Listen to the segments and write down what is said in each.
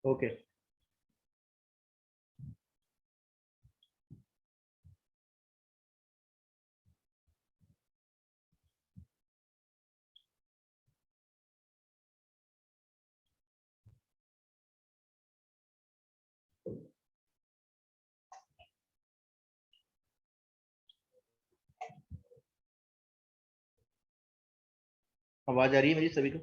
Okay. आवाज आ रही है मेरी सभी को?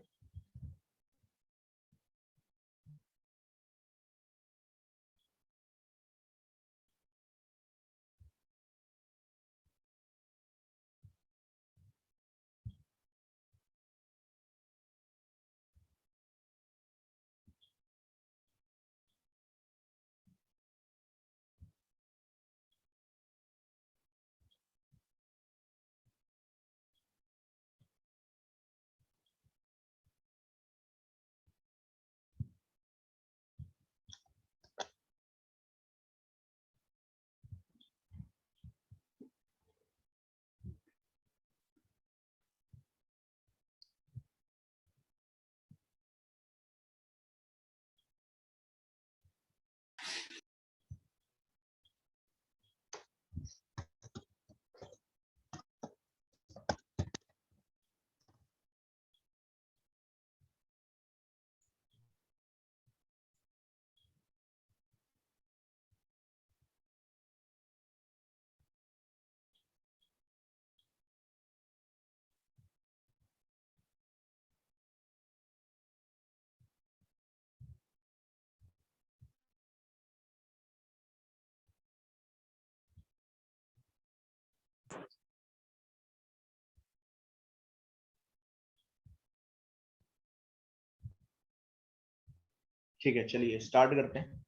ठीक है, चलिए स्टार्ट करते हैं।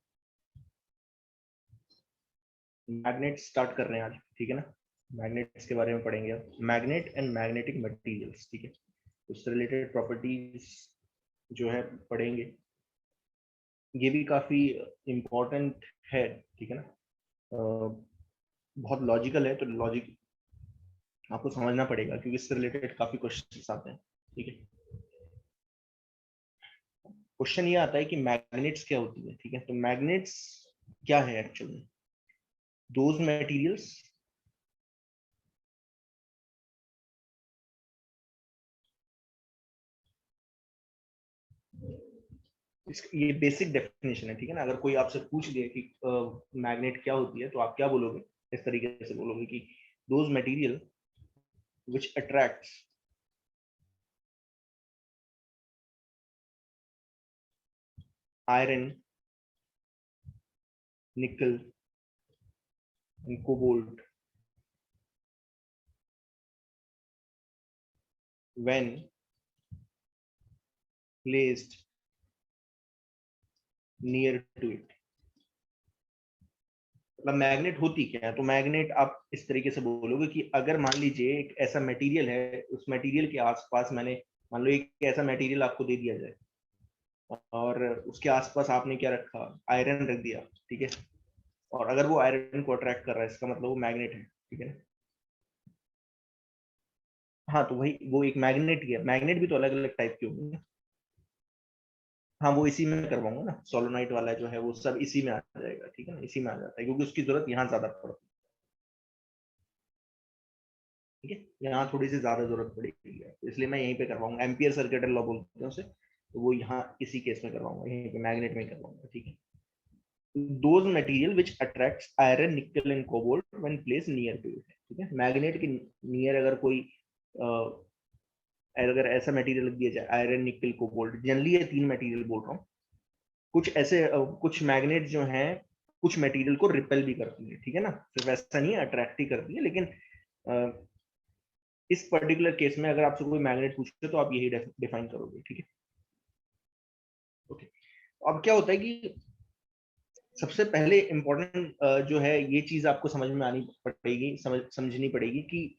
मैग्नेट स्टार्ट कर रहे हैं आज, ठीक है ना। मैग्नेट्स के बारे में पढ़ेंगे अब, मैग्नेट एंड मैग्नेटिक मटेरियल्स, ठीक है। उससे रिलेटेड प्रॉपर्टीज जो है पढ़ेंगे। ये भी काफी इम्पोर्टेंट है, ठीक है ना। बहुत लॉजिकल है, तो लॉजिक आपको समझना पड़ेगा क्योंकि इससे रिलेटेड काफी क्वेश्चंस आते हैं, ठीक है। क्वेश्चन ये आता है कि मैग्नेट्स क्या होती है, ठीक है। तो मैग्नेट्स क्या है एक्चुअली? दोज मटेरियल्स ये बेसिक डेफिनेशन है, ठीक है ना। अगर कोई आपसे पूछ दे कि मैग्नेट क्या होती है, तो आप क्या बोलोगे? इस तरीके से बोलोगे कि those material which attracts iron, nickel and cobalt when placed near to it। मतलब मैग्नेट होती क्या है? तो मैग्नेट आप इस तरीके से बोलोगे कि अगर मान लीजिए एक ऐसा मटेरियल है, उस मटेरियल के आसपास मैंने, मान लो एक ऐसा मटेरियल आपको दे दिया जाए और उसके आसपास आपने क्या रखा? आयरन रख दिया, ठीक है। और अगर वो आयरन को अट्रैक्ट कर रहा है, इसका मतलब वो मैग्नेट है, ठीक है ना। हाँ, तो वही वो एक मैग्नेट ही है। मैग्नेट भी तो अलग अलग टाइप के होंगे। हाँ, वो इसी में करवाऊंगा ना, सोलोनाइट वाला जो है वो सब इसी में आ जाएगा, ठीक है ना। इसी में आ जाता है क्योंकि उसकी जरूरत यहाँ ज्यादा पड़ती है, ठीक है। यहाँ थोड़ी सी ज्यादा जरूरत पड़ेगी, तो इसलिए मैं यहीं पे करवाऊंगा। एम्पियर सर्किटल लॉ बोलते हैं उसे, तो वो यहाँ इसी केस में करवाऊंगा, यहीं पे मैग्नेट में करवाऊंगा, ठीक है। Those material which attracts iron, nickel and cobalt when place near to it, ठीक है। मैग्नेट के नियर अगर कोई अगर ऐसा मटेरियल दिया जाए, आयरन, निकल, कोबाल्ट, जनरली ये तीन मटेरियल बोल रहा हूँ। कुछ ऐसे कुछ मैग्नेट जो हैं कुछ मटेरियल को रिपेल भी करती है, ठीक है ना। सिर्फ ऐसा नहीं है, अट्रैक्ट ही करती है, लेकिन इस पर्टिकुलर केस में अगर आपसे कोई मैग्नेट पूछे तो आप यही डिफाइन करोगे, ठीक है। ओके, अब क्या होता है कि सबसे पहले इंपॉर्टेंट जो है ये चीज आपको समझ में आनी पड़ेगी, समझनी पड़ेगी कि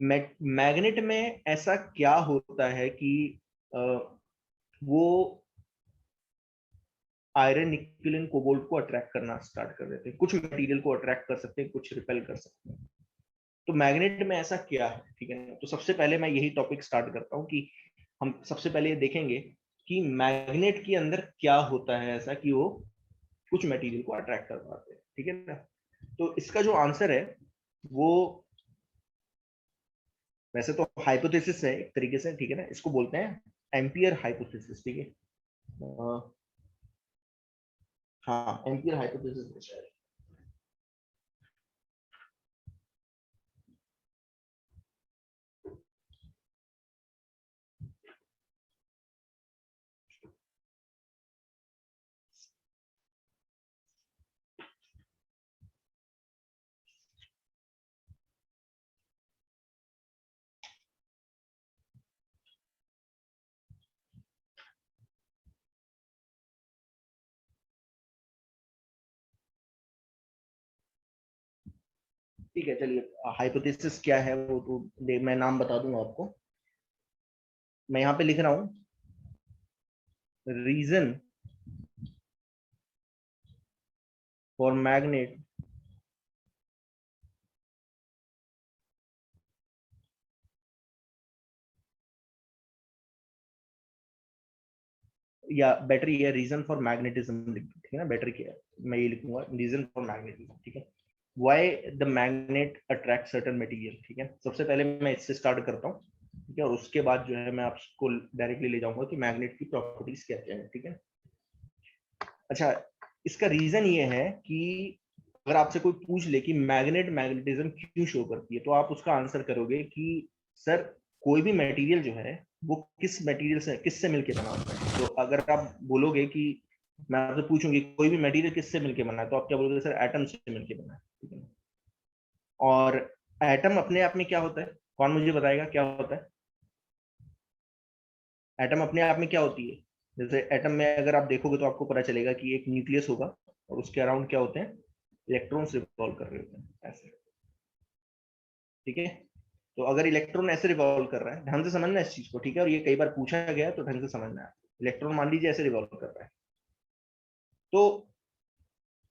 मैग्नेट में ऐसा क्या होता है कि वो आयरन, निकल एंड कोबाल्ट को अट्रैक्ट करना स्टार्ट कर देते हैं। कुछ मटेरियल को अट्रैक्ट कर सकते हैं, कुछ रिपेल कर सकते हैं। तो मैग्नेट में ऐसा क्या है, ठीक है। तो सबसे पहले मैं यही टॉपिक स्टार्ट करता हूँ कि हम सबसे पहले ये देखेंगे कि मैग्नेट के अंदर क्या होता है ऐसा कि वो कुछ मटेरियल को अट्रैक्ट कर पाते हैं, ठीक है ना। तो इसका जो आंसर है वो वैसे तो हाइपोथेसिस है एक तरीके से, ठीक है ना, इसको बोलते हैं एम्पियर हाइपोथेसिस, ठीक है। हाँ, एम्पियर हाइपोथेसिस है। ठीक है, चलिए, हाइपोथेसिस क्या है वो तो मैं नाम बता दूंगा आपको। मैं यहाँ पे लिख रहा हूँ रीजन फॉर मैग्नेट या बेटर ये रीजन फॉर मैग्नेटिज्म, ठीक है ना, बेटर क्या है, मैं ये लिखूंगा रीजन फॉर मैग्नेटिज्म, ठीक है। Why the magnet attract certain material, ठीक है। सबसे पहले मैं इससे स्टार्ट करता हूँ, ठीक है, और उसके बाद जो है मैं आपको डायरेक्टली ले जाऊंगा कि मैग्नेट की प्रॉपर्टीज क्या क्या है, ठीक है। अच्छा, इसका रीजन ये है कि अगर आपसे कोई पूछ ले कि मैग्नेट मैग्नेटिज्म क्यों शो करती है, तो आप उसका आंसर करोगे कि सर कोई भी मटेरियल जो है वो किस मटेरियल से किससे मिलके बना होता है। तो अगर आप बोलोगे कि मैं आपसे पूछूंगी कोई भी मटेरियल किससे मिलके बना है, तो आप क्या बोलोगे, सर एटम से मिलके बना है, ठीक है। और एटम अपने आप में क्या होता है, कौन मुझे बताएगा क्या होता है। एटम अपने आप में क्या होती है, जैसे एटम में अगर आप देखोगे तो आपको पता चलेगा कि एक न्यूक्लियस होगा और उसके अराउंड क्या होते हैं, इलेक्ट्रॉन्स रिवॉल्व कर रहे होते हैं ऐसे, ठीक है। तो अगर इलेक्ट्रॉन ऐसे रिवॉल्व कर रहा है, ढंग से समझना इस चीज को, ठीक है, और ये कई बार पूछा गया है तो ढंग से समझना है। इलेक्ट्रॉन मान लीजिए ऐसे रिवॉल्व कर रहा है, तो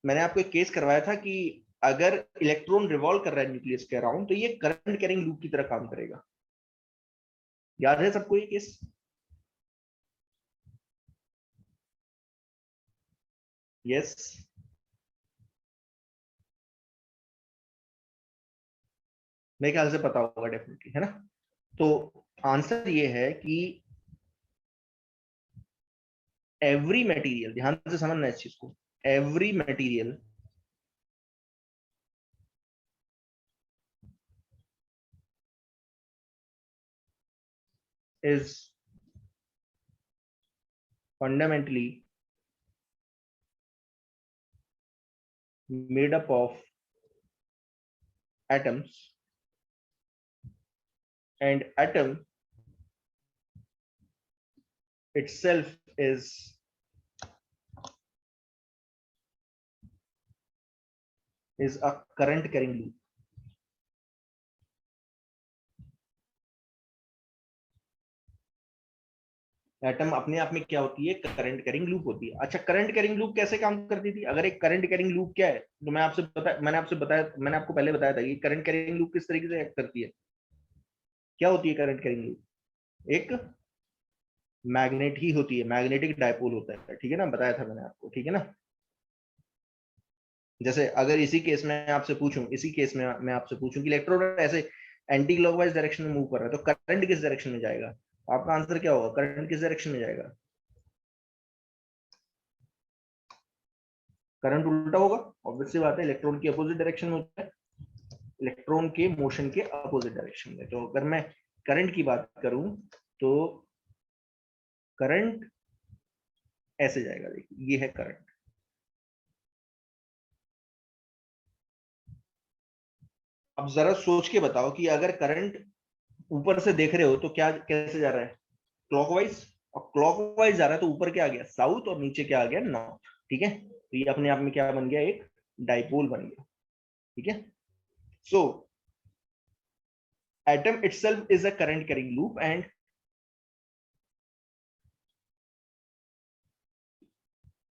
मैंने आपको एक केस करवाया था कि अगर इलेक्ट्रॉन रिवॉल्व कर रहा है न्यूक्लियस के अराउंड तो ये करंट कैरिंग लूप की तरह काम करेगा। याद है सबको ये केस? यस, मेरे ख्याल से पता होगा डेफिनेटली, है ना। तो आंसर ये है कि एवरी मटेरियल, ध्यान से समझना इस चीज को, every material is fundamentally made up of atoms, and atom itself is a current carrying loop. Atom अपने आप में क्या होती है, करंट कैरिंग लूप होती है। अच्छा, करंट कैरिंग लूप कैसे काम करती थी, अगर एक करंट कैरिंग लूप क्या है, तो मैंने आपको पहले बताया था कि करंट कैरिंग लूप किस तरीके से एक्ट करती है। क्या होती है करंट कैरिंग लूप, एक मैग्नेट ही होती है, मैग्नेटिक डायपोल होता है, ठीक है ना, बताया था मैंने आपको, ठीक है ना। जैसे अगर इसी केस में मैं आपसे पूछूं कि इलेक्ट्रॉन ऐसे एंटी क्लॉकवाइज डायरेक्शन में मूव कर रहा है, तो करंट किस डायरेक्शन में जाएगा, आपका आंसर क्या होगा, करंट किस डायरेक्शन में जाएगा। करंट उल्टा होगा, ऑब्वियस सी बात है, इलेक्ट्रॉन की अपोजिट डायरेक्शन में होता है, इलेक्ट्रॉन के मोशन के अपोजिट डायरेक्शन में। तो अगर मैं करंट की बात करूं तो करंट ऐसे जाएगा, देखिए ये है करंट। अब जरा सोच के बताओ कि अगर करंट ऊपर से देख रहे हो तो क्या कैसे जा रहा है, क्लॉकवाइज, और क्लॉकवाइज जा रहा है तो ऊपर क्या आ गया, साउथ, और नीचे क्या आ गया, नॉर्थ, ठीक है। तो ये अपने आप में क्या बन गया, एक डाइपोल बन गया, ठीक है। सो atom itself is a current carrying loop, and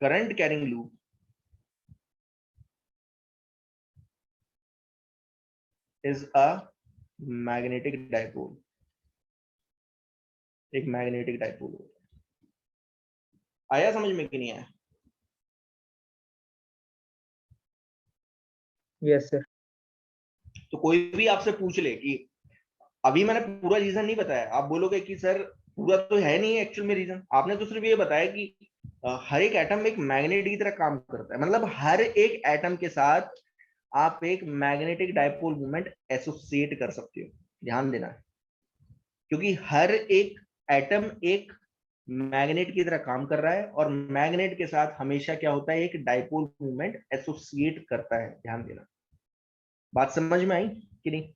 current carrying loop is a magnetic dipole, एक मैग्नेटिक डाइपोल होता है। आया समझ में कि नहीं आया? Yes sir. तो कोई भी आपसे पूछ ले कि अभी मैंने पूरा रीजन नहीं बताया, आप बोलोगे कि सर पूरा तो है नहीं एक्चुअल में रीजन, आपने तो सिर्फ ये बताया कि हर एक एटम एक मैग्नेट की तरह काम करता है, मतलब हर एक एटम के साथ आप एक मैग्नेटिक डायपोल मूवमेंट एसोसिएट कर सकते हो। ध्यान देना, क्योंकि हर एक एटम एक मैग्नेट की तरह काम कर रहा है और मैग्नेट के साथ हमेशा क्या होता है, एक डायपोल मूवमेंट एसोसिएट करता है। ध्यान देना, बात समझ में आई कि नहीं?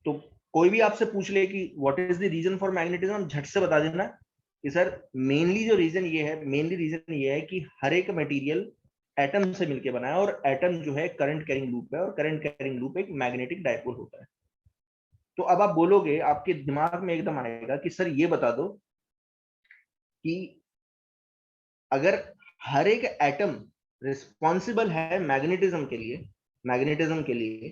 तो कोई भी आपसे पूछ ले कि what is the reason for magnetism, झट से बता देना कि सर मेनली जो रीजन ये है, मेनली रीजन ये है कि हर एक मटेरियल एटम से मिलकर बना है और एटम जो है करंट कैरिंग लूप है और करंट कैरिंग लूप एक मैग्नेटिक डायपोल होता है। तो अब आप बोलोगे, आपके दिमाग में एकदम आएगा कि सर ये बता दो कि अगर हर एक एटम रिस्पॉन्सिबल है मैग्नेटिज्म के लिए,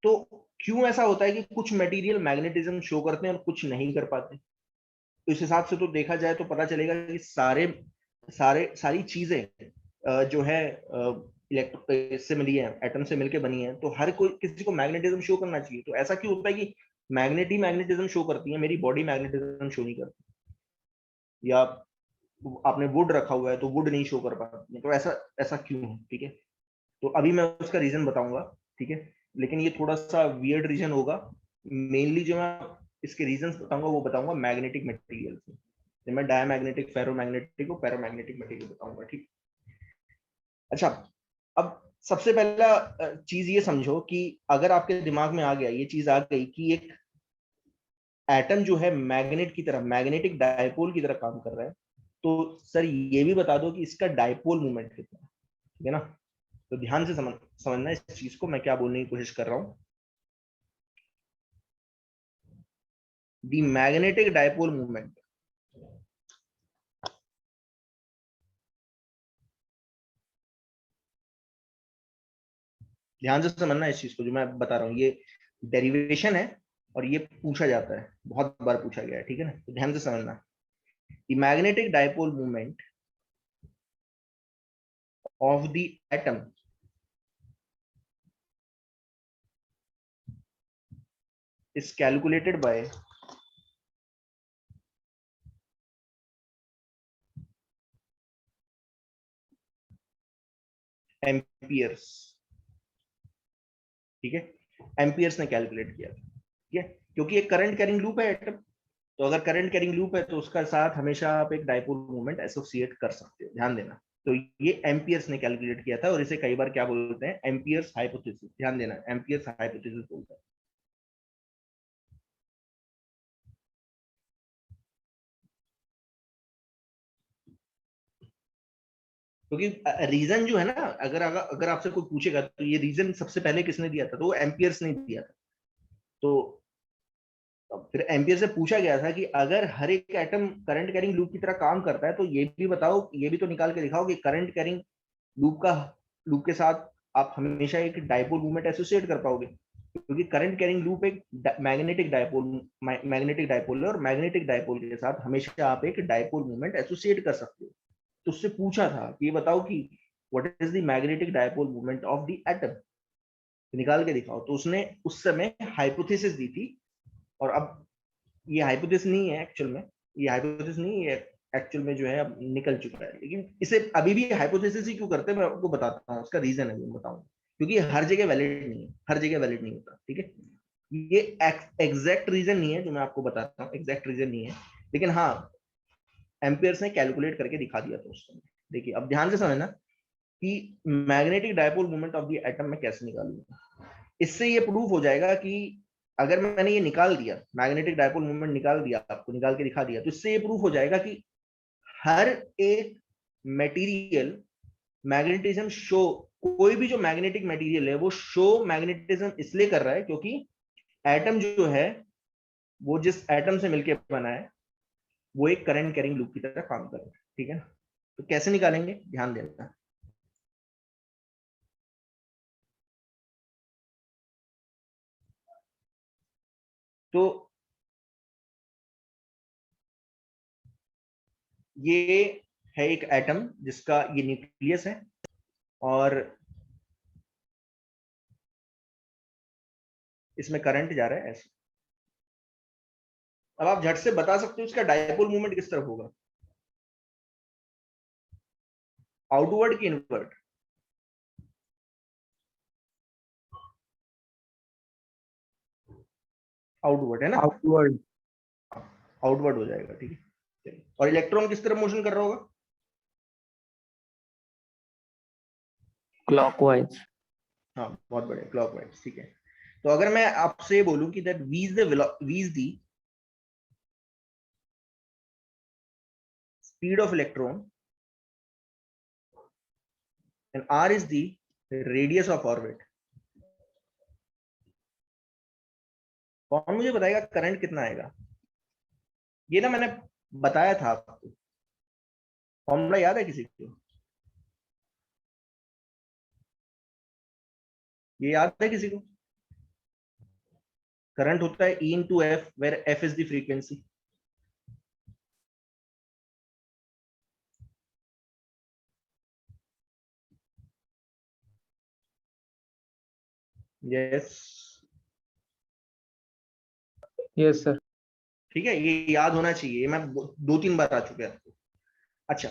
तो क्यों ऐसा होता है कि कुछ मटेरियल मैग्नेटिज्म शो करते हैं और कुछ नहीं कर पाते? तो इस हिसाब से तो देखा जाए तो पता चलेगा कि सारी चीजें जो है इलेक्ट्रो से मिली है, एटम से मिलकर बनी है, तो हर कोई किसी को मैग्नेटिज्म शो करना चाहिए। तो ऐसा क्यों होता है कि मैग्नेटिज्म शो करती है, मेरी बॉडी मैग्नेटिज्म शो नहीं करती? या आपने वुड रखा हुआ है तो वुड नहीं शो कर पाती है, तो ऐसा ऐसा क्यों है? ठीक है, तो अभी मैं उसका रीजन बताऊंगा। ठीक है, लेकिन ये थोड़ा सा वियर्ड रीजन होगा। मेनली जो मैं इसके रीजंस बताऊंगा वो बताऊंगा मैग्नेटिक मटेरियल से। तो मैं डायमैग्नेटिक, फेरोमैग्नेटिक और पैरामैग्नेटिक मटेरियल बताऊंगा। ठीक, अच्छा, अब सबसे पहला चीज ये समझो कि अगर आपके दिमाग में आ गया, ये चीज आ गई कि एक एटम जो है मैग्नेट की तरह, मैग्नेटिक डायपोल की तरह काम कर रहा है, तो सर ये भी बता दो कि इसका डायपोल मूवमेंट कितना है। ठीक है ना? तो ध्यान से समझना इस चीज को, मैं क्या बोलने की कोशिश कर रहा हूं। दी मैग्नेटिक डायपोल मूवमेंट, ध्यान से समझना इस चीज को जो मैं बता रहा हूँ, ये डेरिवेशन है और ये पूछा जाता है, बहुत बार पूछा गया है। ठीक है ना? तो ध्यान से समझना, the magnetic dipole movement of the atom is calculated by amperes. ठीक है, एम्पियर्स ने कैलकुलेट किया था। ठीक है, क्योंकि एक करंट कैरिंग लूप है एटम, तो अगर करंट कैरिंग लूप है तो उसका साथ हमेशा आप एक डायपोल मूवमेंट एसोसिएट कर सकते हो। ध्यान देना, तो ये एम्पियर्स ने कैलकुलेट किया था और इसे कई बार क्या बोलते हैं, एम्पियर्स हाइपोथेसिस। ध्यान देना, एम्पियर्स हाइपोथेसिस बोलते हैं। क्योंकि रीजन जो है ना, अगर आपसे कोई पूछेगा तो ये रीजन सबसे पहले किसने दिया था, तो वो एम्पियर्स ने दिया था। तो फिर एम्पियर से पूछा गया था कि अगर हर एक एटम करंट कैरिंग लूप की तरह काम करता है तो ये भी बताओ, ये भी तो निकाल के दिखाओ कि करंट कैरिंग लूप के साथ आप हमेशा एक डायपोल मूवमेंट एसोसिएट कर पाओगे, क्योंकि करंट कैरिंग लूप एक मैग्नेटिक डायपोल है और मैग्नेटिक डायपोल के साथ हमेशा आप एक डायपोल मूवमेंट एसोसिएट कर सकते हो। तो उससे पूछा था कि ये बताओ कि what is the magnetic dipole movement of the atom, निकाल के दिखाओ। तो उसने उस समय हाइपोथेसिस दी थी, और अब ये हाइपोथेसिस नहीं है एक्चुअल में, ये हाइपोथेसिस नहीं है एक्चुअल में, जो है अब निकल चुका है, लेकिन इसे अभी भी हाइपोथेसिस ही क्यों करते हैं मैं आपको बताता हूँ, उसका रीजन है वो बताऊंगा। क्योंकि हर जगह वैलिड नहीं है, हर जगह वैलिड नहीं होता। ठीक है, ये एग्जैक्ट रीजन नहीं है जो मैं आपको बताता हूँ, एग्जैक्ट रीजन नहीं है, लेकिन हाँ एम्पियर्स ने कैलकुलेट करके दिखा दिया था उस समय। देखिए अब ध्यान से समझना कि magnetic dipole moment of the atom में कैसे निकालूंगा। इससे ये प्रूफ हो जाएगा कि अगर मैंने ये निकाल दिया, मैग्नेटिक डायपोल मूवमेंट निकाल दिया, आपको निकाल के दिखा दिया, तो इससे ये प्रूफ हो जाएगा कि हर एक मटेरियल मैग्नेटिज्म शो, कोई भी जो मैग्नेटिक मटेरियल है वो शो मैग्नेटिज्म इसलिए कर रहा है क्योंकि एटम जो है वो जिस एटम से मिलकर बना है वो एक करंट कैरिंग लूप की तरह काम कर रहा है। ठीक है, तो कैसे निकालेंगे, ध्यान देना। तो ये है एक एटम जिसका ये न्यूक्लियस है और इसमें करंट जा रहा है ऐसे। अब आप झट से बता सकते हो इसका डायपोल मूवमेंट किस तरफ होगा, आउटवर्ड की इनवर्ड? आउटवर्ड है ना, आउटवर्ड। आउटवर्ड हो जाएगा, ठीक है। और इलेक्ट्रॉन किस तरफ मोशन कर रहा होगा? क्लॉकवाइज। हाँ बहुत बढ़िया, क्लॉकवाइज, ठीक है। तो अगर मैं आपसे बोलूं कि that v is the speed of electron and r is the radius of orbit, कौन मुझे बताएगा करंट कितना आएगा? ये ना मैंने बताया था आपको, फॉर्मूला याद है किसी को? ये याद है किसी को? करंट होता है E into F, where F is the frequency. Yes, yes sir. ठीक है, ये याद होना चाहिए, मैं 2-3 बार आ चुके हैं आपको। अच्छा,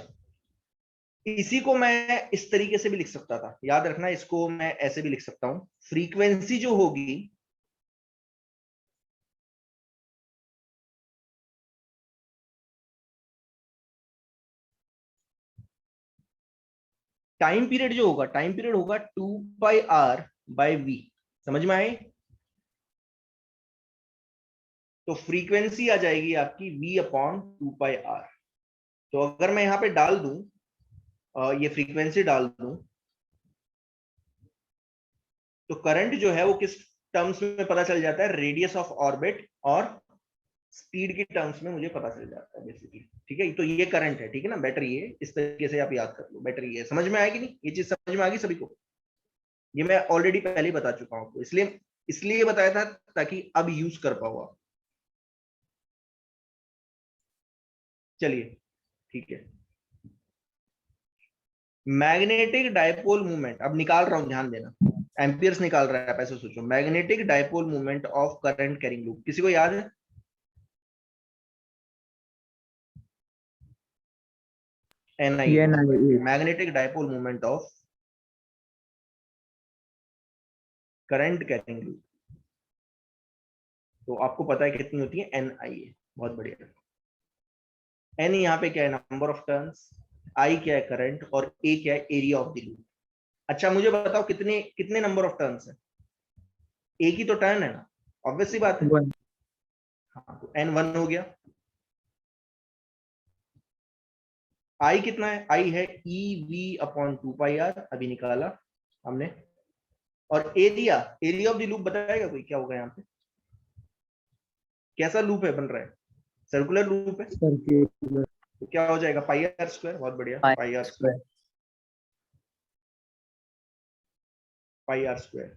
इसी को मैं इस तरीके से भी लिख सकता था, याद रखना, इसको मैं ऐसे भी लिख सकता हूं, फ्रीक्वेंसी जो होगी टाइम पीरियड जो होगा, टाइम पीरियड होगा 2πr/v, समझ में आए? तो फ्रीक्वेंसी आ जाएगी आपकी v/2πr। तो अगर मैं यहां पे डाल दूं, ये फ्रीक्वेंसी डाल दूं, तो करंट जो है वो किस टर्म्स में पता चल जाता है, रेडियस ऑफ ऑर्बिट और स्पीड की टर्म्स में मुझे पता चल जाता है बेसिकली, ठीक है। तो ये करंट है, ठीक है ना, बैटरी है, इस तरीके से आप याद कर लो, बैटरी है। समझ में आएगी नहीं ये चीज, समझ में आ गई सभी को? ये मैं ऑलरेडी पहले ही बता चुका हूं आपको, इसलिए इसलिए बताया था ताकि अब यूज कर पाओ आप। चलिए, ठीक है। मैग्नेटिक डायपोल मूवमेंट अब निकाल रहा हूं, ध्यान देना, एम्पियर्स निकाल रहा है आप ऐसे सोचो। Magnetic dipole movement of current carrying loop, किसी को याद है? NI, ये बहुत नहीं। बढ़िया, magnetic dipole movement of current carrying loop. तो आपको पता है कितनी होती है, NI है, बहुत बढ़िया। N यहाँ पे क्या है, नंबर ऑफ टर्न्स, I क्या है, करंट, और A क्या है, एरिया ऑफ द लूप। अच्छा मुझे बताओ कितने कितने नंबर ऑफ टर्न्स है? एक ही तो टर्न है ना, ऑब्वियस सी बात है। वन। हाँ, तो N1 हो गया। I कितना है, I है EV/2πr, अभी निकाला हमने। और area, area of the loop बताएगा कोई, क्या होगा यहाँ पे? कैसा लूप है बन रहा है, सर्कुलर लूप है, सर्कुलर। तो क्या हो जाएगा, πr², बहुत बढ़िया, πr², πr²।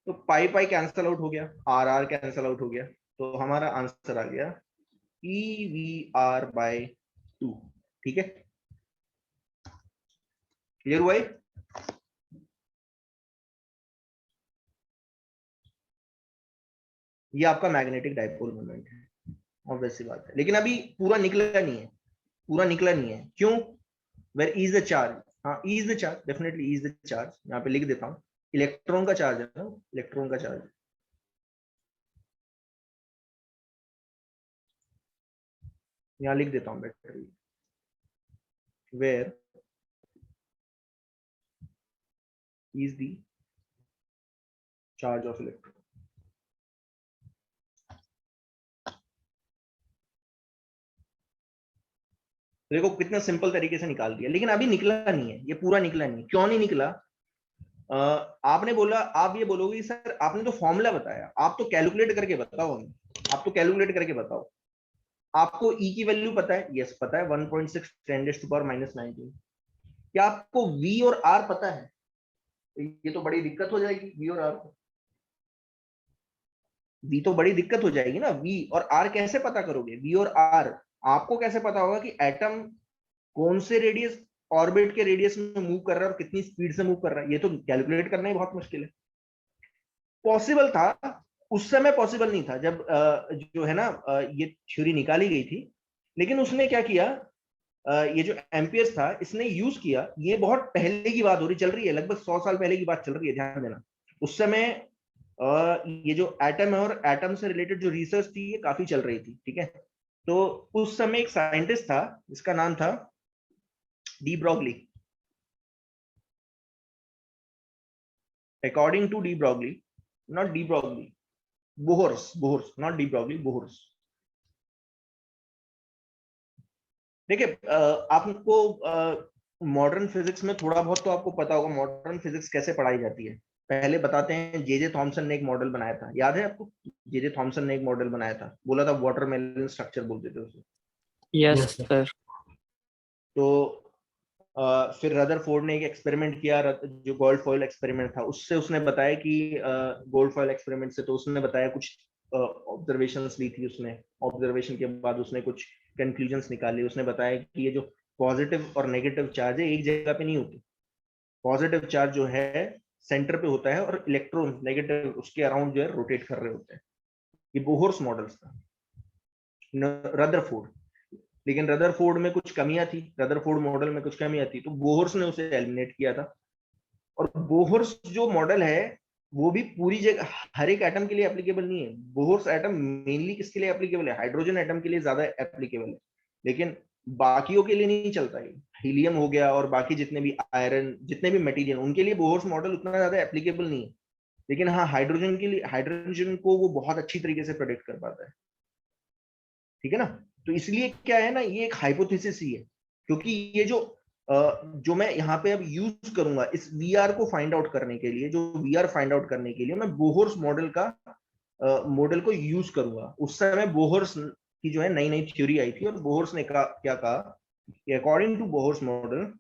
तो पाई पाई कैंसल आउट हो गया, आर आर कैंसल आउट हो गया, तो हमारा आंसर आ गया EVR/2, ठीक है। क्लियर हुआ? ये आपका मैग्नेटिक डायपोल मोमेंट है, ऑब्वियस सी बात है। लेकिन अभी पूरा निकला नहीं है, पूरा निकला नहीं है, क्यों? Where is the charge? हाँ, is the charge, definitely is the charge, यहाँ पे लिख देता हूँ, इलेक्ट्रॉन का चार्ज है ना, इलेक्ट्रॉन का चार्ज। यहाँ लिख देता हूँ battery, where is the charge of electron. देखो कितना सिंपल तरीके से निकाल दिया, लेकिन अभी निकला नहीं है, ये पूरा निकला नहीं। क्यों नहीं निकला? आपने बोला, आप ये बोलोगे सर आपने तो फॉर्मूला बताया, आप तो कैलकुलेट करके बताओ हमें, आप तो कैलकुलेट करके बताओ। आपको ई की वैल्यू पता है? यस पता है, 1.6 10⁻⁹ क्या आपको वी और आर पता है? ये तो बड़ी दिक्कत हो जाएगी, वी और आर को, वी तो बड़ी दिक्कत हो जाएगी ना, वी और आर कैसे पता करोगे, वी और आर आपको कैसे पता होगा कि एटम कौन से रेडियस, ऑर्बिट के रेडियस में मूव कर रहा है और कितनी स्पीड से मूव कर रहा है, ये तो कैलकुलेट करना ही बहुत मुश्किल है। पॉसिबल था, उस समय पॉसिबल नहीं था जब जो है ना ये थ्योरी निकाली गई थी। लेकिन उसने क्या किया, ये जो एम्पियर्स था इसने यूज किया, ये बहुत पहले की बात हो रही, चल रही है लगभग 100 साल पहले की बात चल रही है, ध्यान देना। उस समय ये जो एटम है और एटम से रिलेटेड जो रिसर्च थी ये काफी चल रही थी, ठीक है। तो उस समय एक साइंटिस्ट था जिसका नाम था de Broglie. According to de Broglie, not de Broglie, Bohr's, Bohr's, not de Broglie, Bohr's. देखिए आपको मॉडर्न फिजिक्स में थोड़ा बहुत तो आपको पता होगा मॉडर्न फिजिक्स कैसे पढ़ाई जाती है। पहले बताते हैं, जे थॉमसन ने एक मॉडल बनाया था, याद है आपको? जे थॉमसन ने एक मॉडल बनाया था, बोला था वाटरमेलन स्ट्रक्चर बोलते थे उसे। Yes sir. तो फिर रदरफोर्ड ने एक एक्सपेरिमेंट किया, जो गोल्ड फॉइल एक्सपेरिमेंट था, उससे उसने बताया कि गोल्ड फॉइल एक्सपेरिमेंट से तो उसने बताया कुछ ऑब्जर्वेशंस ली थी उसने। ऑब्जर्वेशन के बाद उसने कुछ कंक्लूजन्स निकाले, उसने बताया कि ये जो पॉजिटिव और नेगेटिव चार्ज है एक जगह पे नहीं होती। पॉजिटिव चार्ज जो है सेंटर पे होता है और इलेक्ट्रॉन नेगेटिव उसके अराउंड जो है रोटेट कर रहे होते हैं। ये बोहर्स मॉडल्स था, रदरफोर्ड। लेकिन रदरफोर्ड में कुछ कमियां थी, रदरफोर्ड मॉडल में कुछ कमियां थी, तो बोहर्स ने उसे एलिमिनेट किया था। और बोहर्स जो मॉडल है वो भी पूरी जगह हर एक एटम के लिए एप्लीकेबल नहीं है। बोहर्स एटम मेनली किसके लिए एप्लीकेबल है? हाइड्रोजन एटम के लिए ज्यादा एप्लीकेबल है, लेकिन बाकियों के लिए नहीं चलता है। हीलियम हो गया और बाकी जितने भी आयरन, जितने भी मटेरियल, उनके लिए बोहर्स मॉडल उतना ज्यादा एप्लीकेबल नहीं है। लेकिन हाँ, हाइड्रोजन के लिए, हाइड्रोजन को वो बहुत अच्छी तरीके से प्रोडिक्ट कर पाता है, ठीक है ना। तो इसलिए क्या है ना, ये एक हाइपोथेसिस ही है, क्योंकि ये जो मैं यहाँ पे अब यूज करूंगा इस वी आर को फाइंड आउट करने के लिए, जो वी आर फाइंड आउट करने के लिए मैं बोहर्स मॉडल का मॉडल को यूज करूंगा। उस समय बोहर्स की जो है नई नई थ्योरी आई थी और बोहर्स ने क्या कहा कि अकॉर्डिंग टू बोहर्स मॉडल,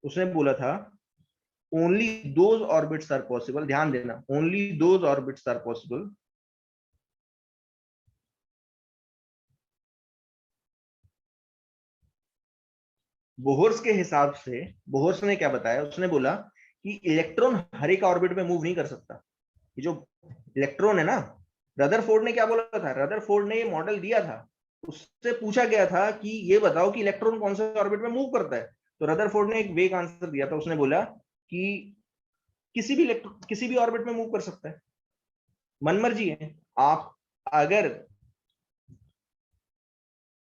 उसने बोला था only those orbits are possible, ध्यान देना, only those orbits are possible Bohr's के हिसाब से। बोहर्स ने क्या बताया, उसने बोला कि इलेक्ट्रॉन हर एक ऑर्बिट में मूव नहीं कर सकता। ये जो इलेक्ट्रॉन है ना, रदरफोर्ड ने क्या बोला था, रदरफोर्ड ने ये मॉडल दिया था, उससे पूछा गया था कि ये बताओ कि इलेक्ट्रॉन कौन से ऑर्बिट में मूव करता है। तो रदरफोर्ड ने एक वेग आंसर दिया था, उसने बोला कि किसी भी ऑर्बिट में मूव कर सकता है, मनमर्जी है। आप अगर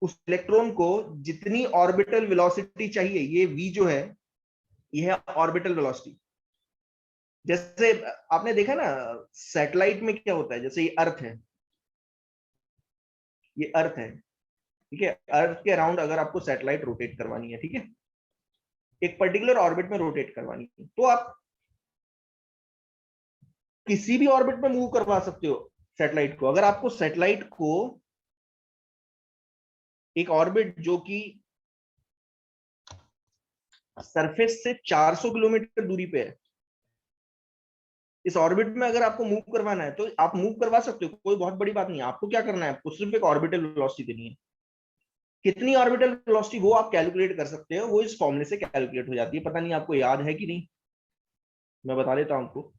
उस इलेक्ट्रॉन को जितनी ऑर्बिटल वेलोसिटी चाहिए, ये वी जो है ये है ऑर्बिटल वेलोसिटी। जैसे आपने देखा ना सैटेलाइट में क्या होता है, जैसे ये अर्थ है, ये अर्थ है, ठीक है। अर्थ के अराउंड अगर आपको सैटेलाइट रोटेट करवानी है, ठीक है, एक पर्टिकुलर ऑर्बिट में रोटेट करवानी है, तो आप किसी भी ऑर्बिट में मूव करवा सकते हो सैटेलाइट को। अगर आपको सैटेलाइट को एक ऑर्बिट जो कि सरफेस से 400 किलोमीटर दूरी पे है, इस ऑर्बिट में अगर आपको मूव करवाना है तो आप मूव करवा सकते हो, कोई बहुत बड़ी बात नहीं है। आपको क्या करना है, आपको सिर्फ एक ऑर्बिटल वेलोसिटी देनी है। कितनी ऑर्बिटल वेलोसिटी वो आप कैलकुलेट कर सकते हो, वो इस फॉर्मूले से कैलकुलेट हो जाती है। पता नहीं आपको याद है कि नहीं, मैं बता देता हूं आपको।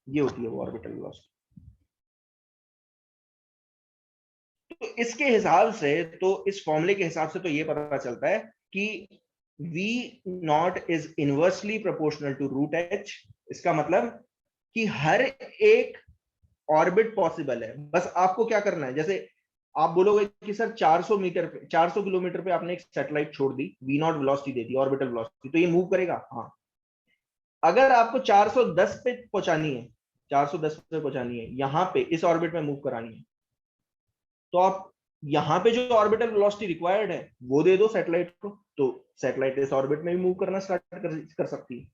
ये होती है वो ऑर्बिटल वेलोसिटी। तो इसके हिसाब से, तो इस फॉर्मूले के हिसाब से तो ये पता चलता है कि v not is inversely proportional to root H. इसका मतलब कि हर एक ऑर्बिट पॉसिबल है, बस आपको क्या करना है। जैसे आप बोलोगे कि सर 400 मीटर पे, 400 किलोमीटर पे आपने एक सैटेलाइट छोड़ दी, वी नॉट वेलोसिटी दे दी, ऑर्बिटल वेलोसिटी, तो ये मूव करेगा? हाँ। अगर आपको 410 पे पहुंचानी है, 410 पे पहुंचानी है, यहां पे इस ऑर्बिट में मूव करानी है, तो आप यहां पे जो ऑर्बिटल वेलोसिटी रिक्वायर्ड है वो दे दो सैटेलाइट को, तो सैटेलाइट इस ऑर्बिट में भी मूव करना स्टार्ट कर सकती है।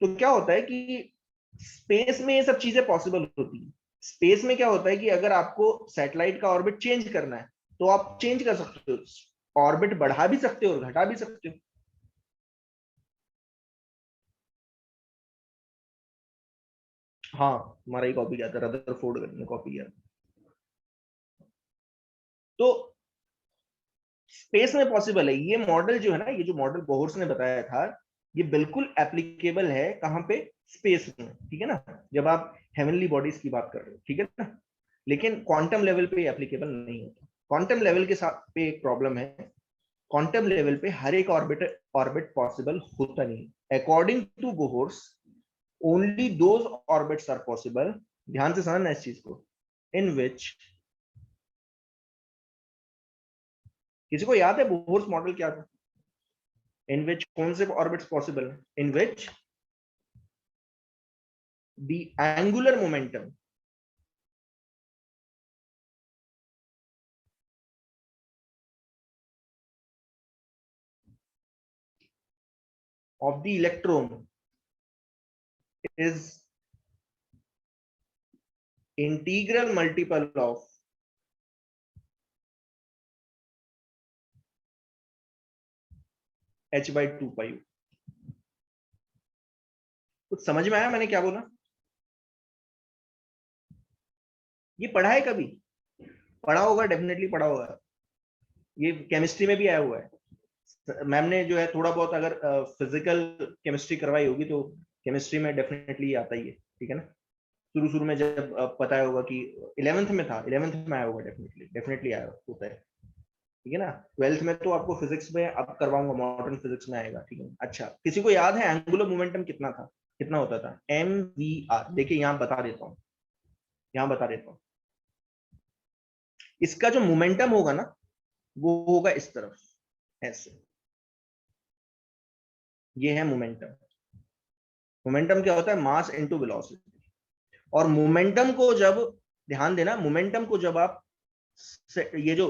तो क्या होता है कि स्पेस में ये सब चीजें पॉसिबल होती है। स्पेस में क्या होता है कि अगर आपको सैटेलाइट का ऑर्बिट चेंज करना है तो आप चेंज कर सकते हो, ऑर्बिट बढ़ा भी सकते हो और घटा भी सकते हो। हाँ, हमारा ही कॉपी किया था, रदरफोर्ड ने कॉपी किया। तो स्पेस में पॉसिबल है। ये मॉडल जो है ना, ये जो मॉडल बोहर्स ने बताया था, ये बिल्कुल एप्लीकेबल है कहां पे, स्पेस में, ठीक है ना, जब आप हेवनली बॉडीज की बात कर रहे हो, ठीक है ना। लेकिन क्वांटम लेवल पे एप्लीकेबल नहीं होता। क्वांटम लेवल के साथ पे एक प्रॉब्लम है, क्वांटम लेवल पे हर एक ऑर्बिट पॉसिबल होता नहीं। According to Bohr's only those orbits are possible, ध्यान से समझना इस चीज को, इन विच, किसी को याद है बोहर्स मॉडल क्या था, इन विच कौन से ऑर्बिट्स पॉसिबल है, in which the angular momentum of the electron is integral multiple of h/2 pi। कुछ समझ में आया मैंने क्या बोला? ये पढ़ा है कभी? पढ़ा होगा, डेफिनेटली पढ़ा होगा, ये केमिस्ट्री में भी आया हुआ है। मैम ने जो है थोड़ा बहुत अगर फिजिकल केमिस्ट्री करवाई होगी तो केमिस्ट्री में डेफिनेटली आता ही है, ठीक है ना। शुरू शुरू में जब पता होगा कि 11th में था, 11th में आया होगा, डेफिनेटली आया होता है, ठीक है ना। 12th में तो आपको फिजिक्स में अब करवाऊंगा, मॉडर्न फिजिक्स में आएगा, ठीक है। अच्छा, किसी को याद है एंगुलर मोमेंटम कितना था, कितना होता था? mvr। देखिए यहाँ बता देता हूँ, यहाँ बता देता हूँ। इसका जो मोमेंटम होगा ना, वो होगा इस तरफ, ऐसे। ये है मोमेंटम। मोमेंटम क्या होता है? Mass into velocity. और मोमेंटम को जब, ध्यान देना, मोमेंटम को जब आप, ये जो,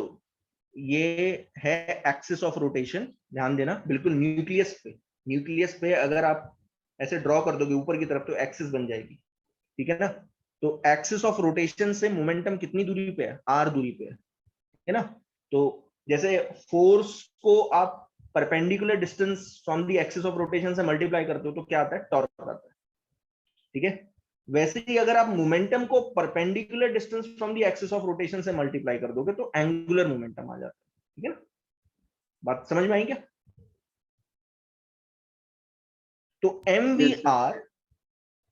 ये है एक्सिस ऑफ रोटेशन, ध्यान देना, बिल्कुल न्यूक्लियस पे, न्यूक्लियस पे अगर आप ऐसे ड्रॉ कर दोगे ऊपर की तरफ तो एक्सिस बन जाएगी, ठीक है ना। तो एक्सिस ऑफ रोटेशन से मोमेंटम कितनी दूरी पे है? आर दूरी पे है ना। तो जैसे फोर्स को आप perpendicular distance from the axis of rotation से मल्टीप्लाई करते हो तो क्या आता है? टॉर्क आता है, ठीक है। वैसे ही अगर आप मोमेंटम को perpendicular distance from the axis of rotation से मल्टीप्लाई कर दोगे तो एंगुलर मोमेंटम आ जाता है, ठीक है ना। बात समझ में आई क्या? तो m v Yes, sir. R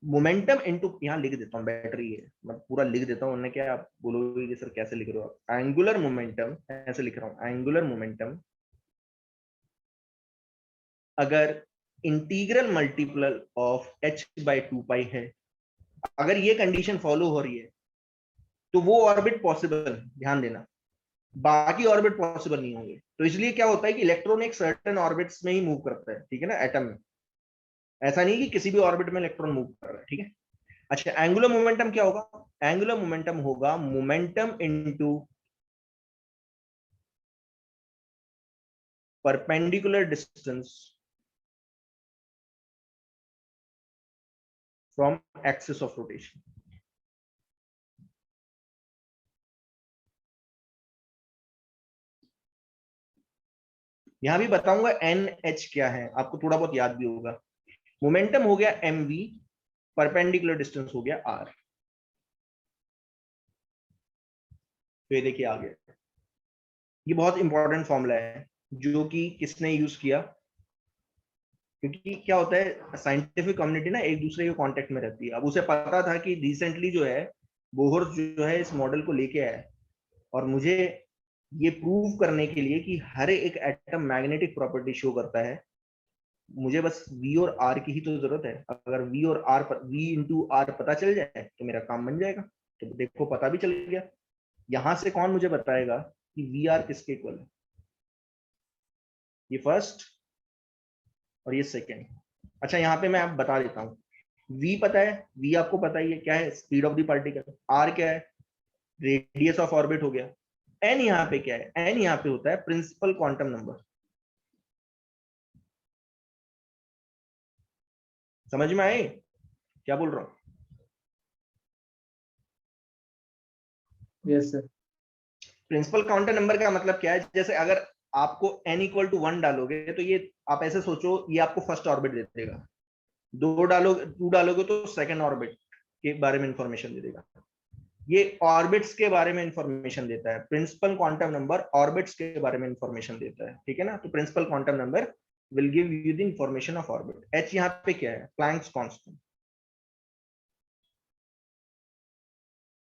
momentum into, यहां लिख देता हूं, बैटरी है, मैं पूरा लिख देता हूं, उन्होंने क्या, आप बोलोगे कि सर कैसे लिख रहे हो आप? एंगुलर मोमेंटम, ऐसे लिख रहा हूं, एंगुलर मोमेंटम अगर integral multiple of h/2 pi है, अगर ये कंडीशन फॉलो हो रही है तो वो ऑर्बिट पॉसिबल, ध्यान देना, बाकी ऑर्बिट पॉसिबल नहीं होंगे। तो इसलिए क्या होता है कि इलेक्ट्रॉन एक सर्टेन ऑर्बिट्स में ही मूव करता है, ठीक है ना, एटम में। ऐसा नहीं कि किसी भी ऑर्बिट में इलेक्ट्रॉन मूव कर रहा है, ठीक है। अच्छा, एंगुलर मोमेंटम क्या होगा? एंगुलर मोमेंटम होगा momentum into perpendicular distance from axis of rotation. यहां भी बताऊंगा एन एच क्या है, आपको थोड़ा बहुत याद भी होगा। मोमेंटम हो गया एम वी, परपेंडिकुलर डिस्टेंस हो गया आर। तो ये देखिए आगे, ये बहुत इंपॉर्टेंट फॉर्मूला है जो कि किसने यूज किया, क्योंकि क्या होता है साइंटिफिक कम्युनिटी ना एक दूसरे के कांटेक्ट में रहती है। अब उसे पता था कि रिसेंटली जो है बोहर जो है इस मॉडल को लेके आया है, और मुझे ये प्रूव करने के लिए कि हर एक एटम मैग्नेटिक प्रॉपर्टी शो करता है, मुझे बस V और R की ही तो जरूरत है। अगर V और R V इंटू R पता चल जाए तो मेरा काम बन जाएगा। तो देखो पता भी चल गया। यहां से कौन मुझे बताएगा कि VR किसके इक्वल है? ये फर्स्ट और ये सेकेंड। अच्छा, यहाँ पे मैं आप बता देता हूँ, V पता है, V आपको पता ही है क्या है, speed of the particle. R क्या है? रेडियस ऑफ ऑर्बिट हो गया। N यहाँ पे क्या है? N यहाँ पे होता है प्रिंसिपल क्वांटम नंबर। समझ में आए क्या बोल रहा हूँ? Yes, sir. Principal quantum number का मतलब क्या है? जैसे अगर आपको n इक्वल टू 1 डालोगे तो ये आप ऐसे सोचो, ये आपको फर्स्ट ऑर्बिट दे देगा। 2 डालोगे, 2 डालोगे तो सेकंड ऑर्बिट के बारे में इंफॉर्मेशन दे देगा। ये ऑर्बिट्स के बारे में इंफॉर्मेशन देता है। प्रिंसिपल क्वांटम नंबर ऑर्बिट्स के बारे में इंफॉर्मेशन देता है, ठीक है ना। तो principal quantum number will give you the information of orbit. H यहाँ पे क्या है, प्लैंक्स कांस्टेंट।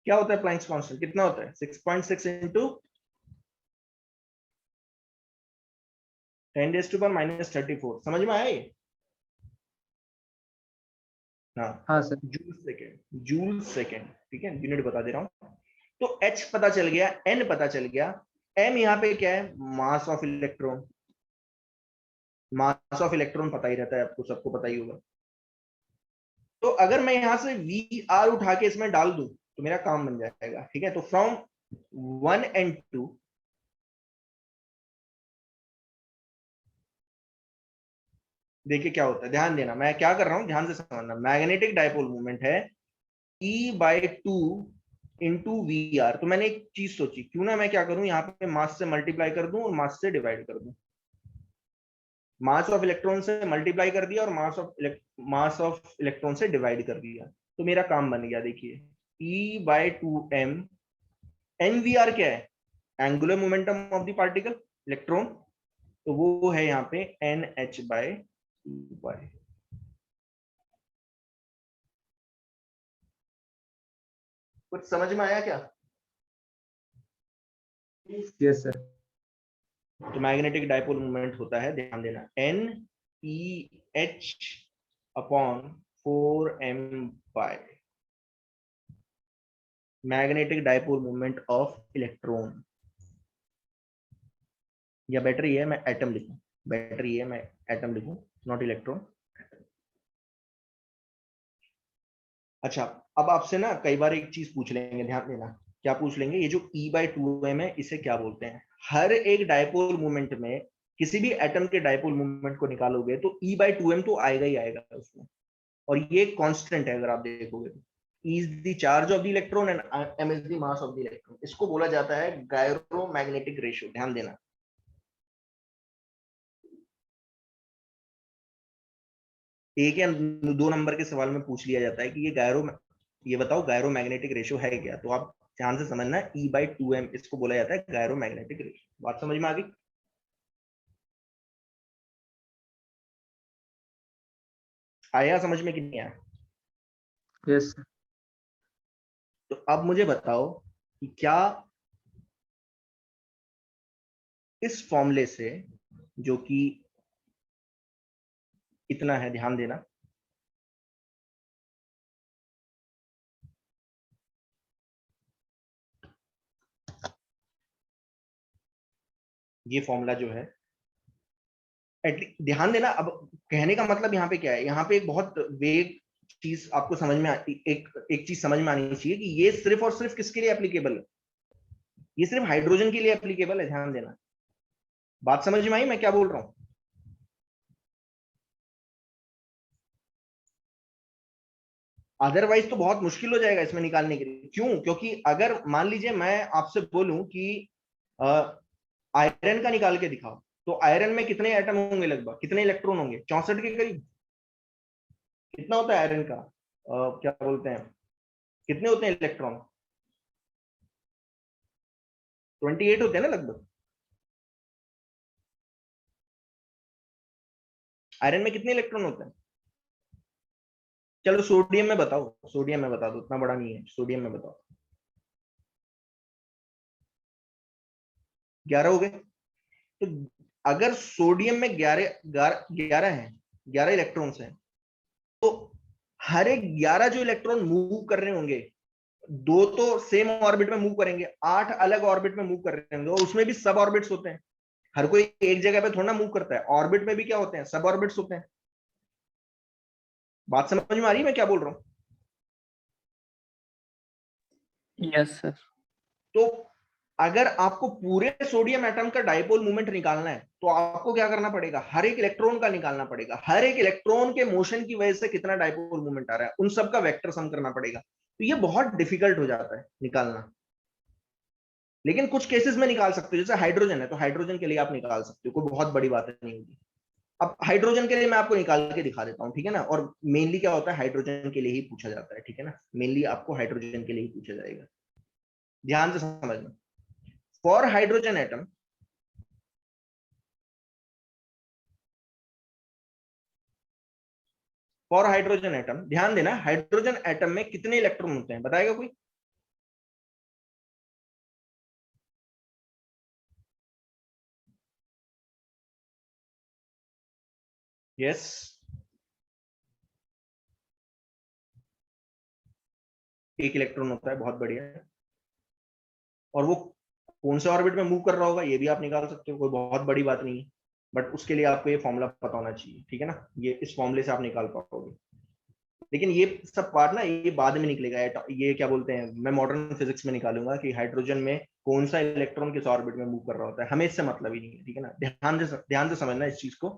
क्या होता है प्लैंक्स कांस्टेंट, कितना होता है 6.6 इंटू 10⁻⁻34। समझ में आया ये? हाँ, हाँ sir. Joule second, joule second, ठीक है, यूनिट बता दे रहा हूं। तो H पता चल गया, N पता चल गया, M यहाँ पे क्या है, mass of electron. Mass of electron पता ही रहता है आपको, सबको पता ही होगा। तो अगर मैं यहां से VR उठा के इसमें डाल दूं तो मेरा काम बन जाएगा, ठीक है। तो फ्रॉम 1 and 2, देखिए क्या होता है, ध्यान देना, मैं क्या कर रहा हूं, ध्यान से समझना। मैग्नेटिक डायपोल मूवमेंट है E/2 इंटू VR। तो मैंने एक चीज सोची, क्यों ना मैं क्या करूं, यहाँ पे मास से मल्टीप्लाई कर दूं और मास से डिवाइड कर दूं। मास ऑफ इलेक्ट्रॉन से मल्टीप्लाई कर दिया और मास ऑफ इलेक्ट्रॉन से डिवाइड कर दिया, तो मेरा काम बन गया। देखिए E/2m, NVR क्या है, angular momentum of the particle, electron, तो वो है यहाँ पे NH/2y। कुछ समझ में आया क्या? Yes sir. तो मैग्नेटिक डायपोल मूवमेंट होता है, ध्यान देना, NEH/4m, magnetic dipole movement of electron. या बेटर ये है मैं एटम लिखूं, बेटर ये है मैं एटम लिखूं, नॉट इलेक्ट्रॉन। अच्छा, अब आपसे ना कई बार एक चीज पूछ लेंगे, ध्यान देना। क्या पूछ लेंगे, ये जो E/2m है इसे क्या बोलते हैं। हर एक डायपोल मूवमेंट में किसी भी एटम के डायपोल मूवमेंट को निकालोगे तो E/2m तो आएगा ही आएगा उसमें, और ये कांस्टेंट है अगर आप देखोगे तो। E is the charge of the electron and m is the mass of the electron। इसको बोला जाता है गायरोमैग्नेटिक रेशियो, ध्यान देना। एक या दो नंबर के सवाल में पूछ लिया जाता है कि ये बताओ गायरोमैग्नेटिक रेशियो है क्या, तो आप ध्यान से समझना, E/2m इसको बोला जाता है गायरोमैग्नेटिक रेशियो। बात समझ में आ गई? आया समझ में कि नहीं आया? Yes sir. तो अब मुझे बताओ कि क्या इस फॉर्मूले से, जो कि इतना है, ध्यान देना, ये फॉर्मूला जो है, ध्यान देना। अब कहने का मतलब यहाँ पे क्या है, यहाँ पे एक बहुत वेग चीज आपको समझ में आती, एक चीज समझ में आनी चाहिए कि ये सिर्फ और सिर्फ किसके लिए एप्लीकेबल है, ये सिर्फ हाइड्रोजन के लिए एप्लीकेबल है, ध्यान देना। बात समझ में आई मैं क्या बोल रहा हूं? अदरवाइज तो बहुत मुश्किल हो जाएगा इसमें निकालने के लिए। क्यों? क्योंकि अगर मान लीजिए मैं आपसे बोलूं कि आयरन का निकाल के दिखाओ, तो आयरन में कितने एटम होंगे, लगभग कितने इलेक्ट्रॉन होंगे, 64 के करीब। कितना होता है आयरन का, क्या बोलते हैं, कितने होते हैं इलेक्ट्रॉन, 28 होते हैं ना लगभग। आयरन में कितने इलेक्ट्रॉन होते हैं? चलो सोडियम में बताओ, सोडियम में बता दो, उतना बड़ा नहीं है, सोडियम में बताओ। 11 हो गए। तो अगर सोडियम में 11 है, 11 इलेक्ट्रॉन्स हैं, तो हर एक 11 जो इलेक्ट्रॉन मूव कर रहे होंगे, दो तो सेम ऑर्बिट में मूव करेंगे, 8 अलग ऑर्बिट में मूव कर रहे होंगे, और उसमें भी सब ऑर्बिट्स होते हैं। हर कोई एक जगह पे थोड़ा मूव करता है, ऑर्बिट में भी क्या होते हैं, सब ऑर्बिट्स होते हैं। बात समझ में आ रही है मैं क्या बोल रहा हूं? Yes sir. तो अगर आपको पूरे सोडियम एटम का डायपोल मूवमेंट निकालना है तो आपको क्या करना पड़ेगा, हर एक इलेक्ट्रॉन का निकालना पड़ेगा, हर एक इलेक्ट्रॉन के मोशन की वजह से कितना डायपोल मूवमेंट आ रहा है, उन सब का वेक्टर सम करना पड़ेगा। तो ये बहुत डिफिकल्ट हो जाता है निकालना। लेकिन कुछ केसेस में निकाल सकते हो, जैसे हाइड्रोजन है तो हाइड्रोजन के लिए आप निकाल सकते हो, कोई बहुत बड़ी बात नहीं होगी। अब हाइड्रोजन के लिए मैं आपको निकाल के दिखा देता हूं, ठीक है ना। और मेनली क्या होता है, हाइड्रोजन के लिए ही पूछा जाता है, ठीक है ना, मेनली आपको हाइड्रोजन के लिए ही पूछा जाएगा। ध्यान से समझना। For hydrogen atom, for hydrogen atom, ध्यान देना, हाइड्रोजन एटम में कितने इलेक्ट्रॉन होते हैं, बताएगा कोई? यस, एक इलेक्ट्रॉन होता है, बहुत बढ़िया। और वो कौन से ऑर्बिट में मूव कर रहा होगा ये भी आप निकाल सकते हो, कोई बहुत बड़ी बात नहीं है, बट उसके लिए आपको ये फॉर्मूला पता होना चाहिए, ठीक है ना, ये इस फॉर्मूले से आप निकाल पाओगे। लेकिन ये सब पार्ट ना ये बाद में निकलेगा, ये क्या बोलते हैं, मैं मॉडर्न फिजिक्स में निकालूंगा कि हाइड्रोजन में कौन सा इलेक्ट्रॉन किस ऑर्बिट में मूव कर रहा होता है, हमें इससे मतलब ही नहीं है, ठीक है ना। ध्यान से समझना इस चीज को,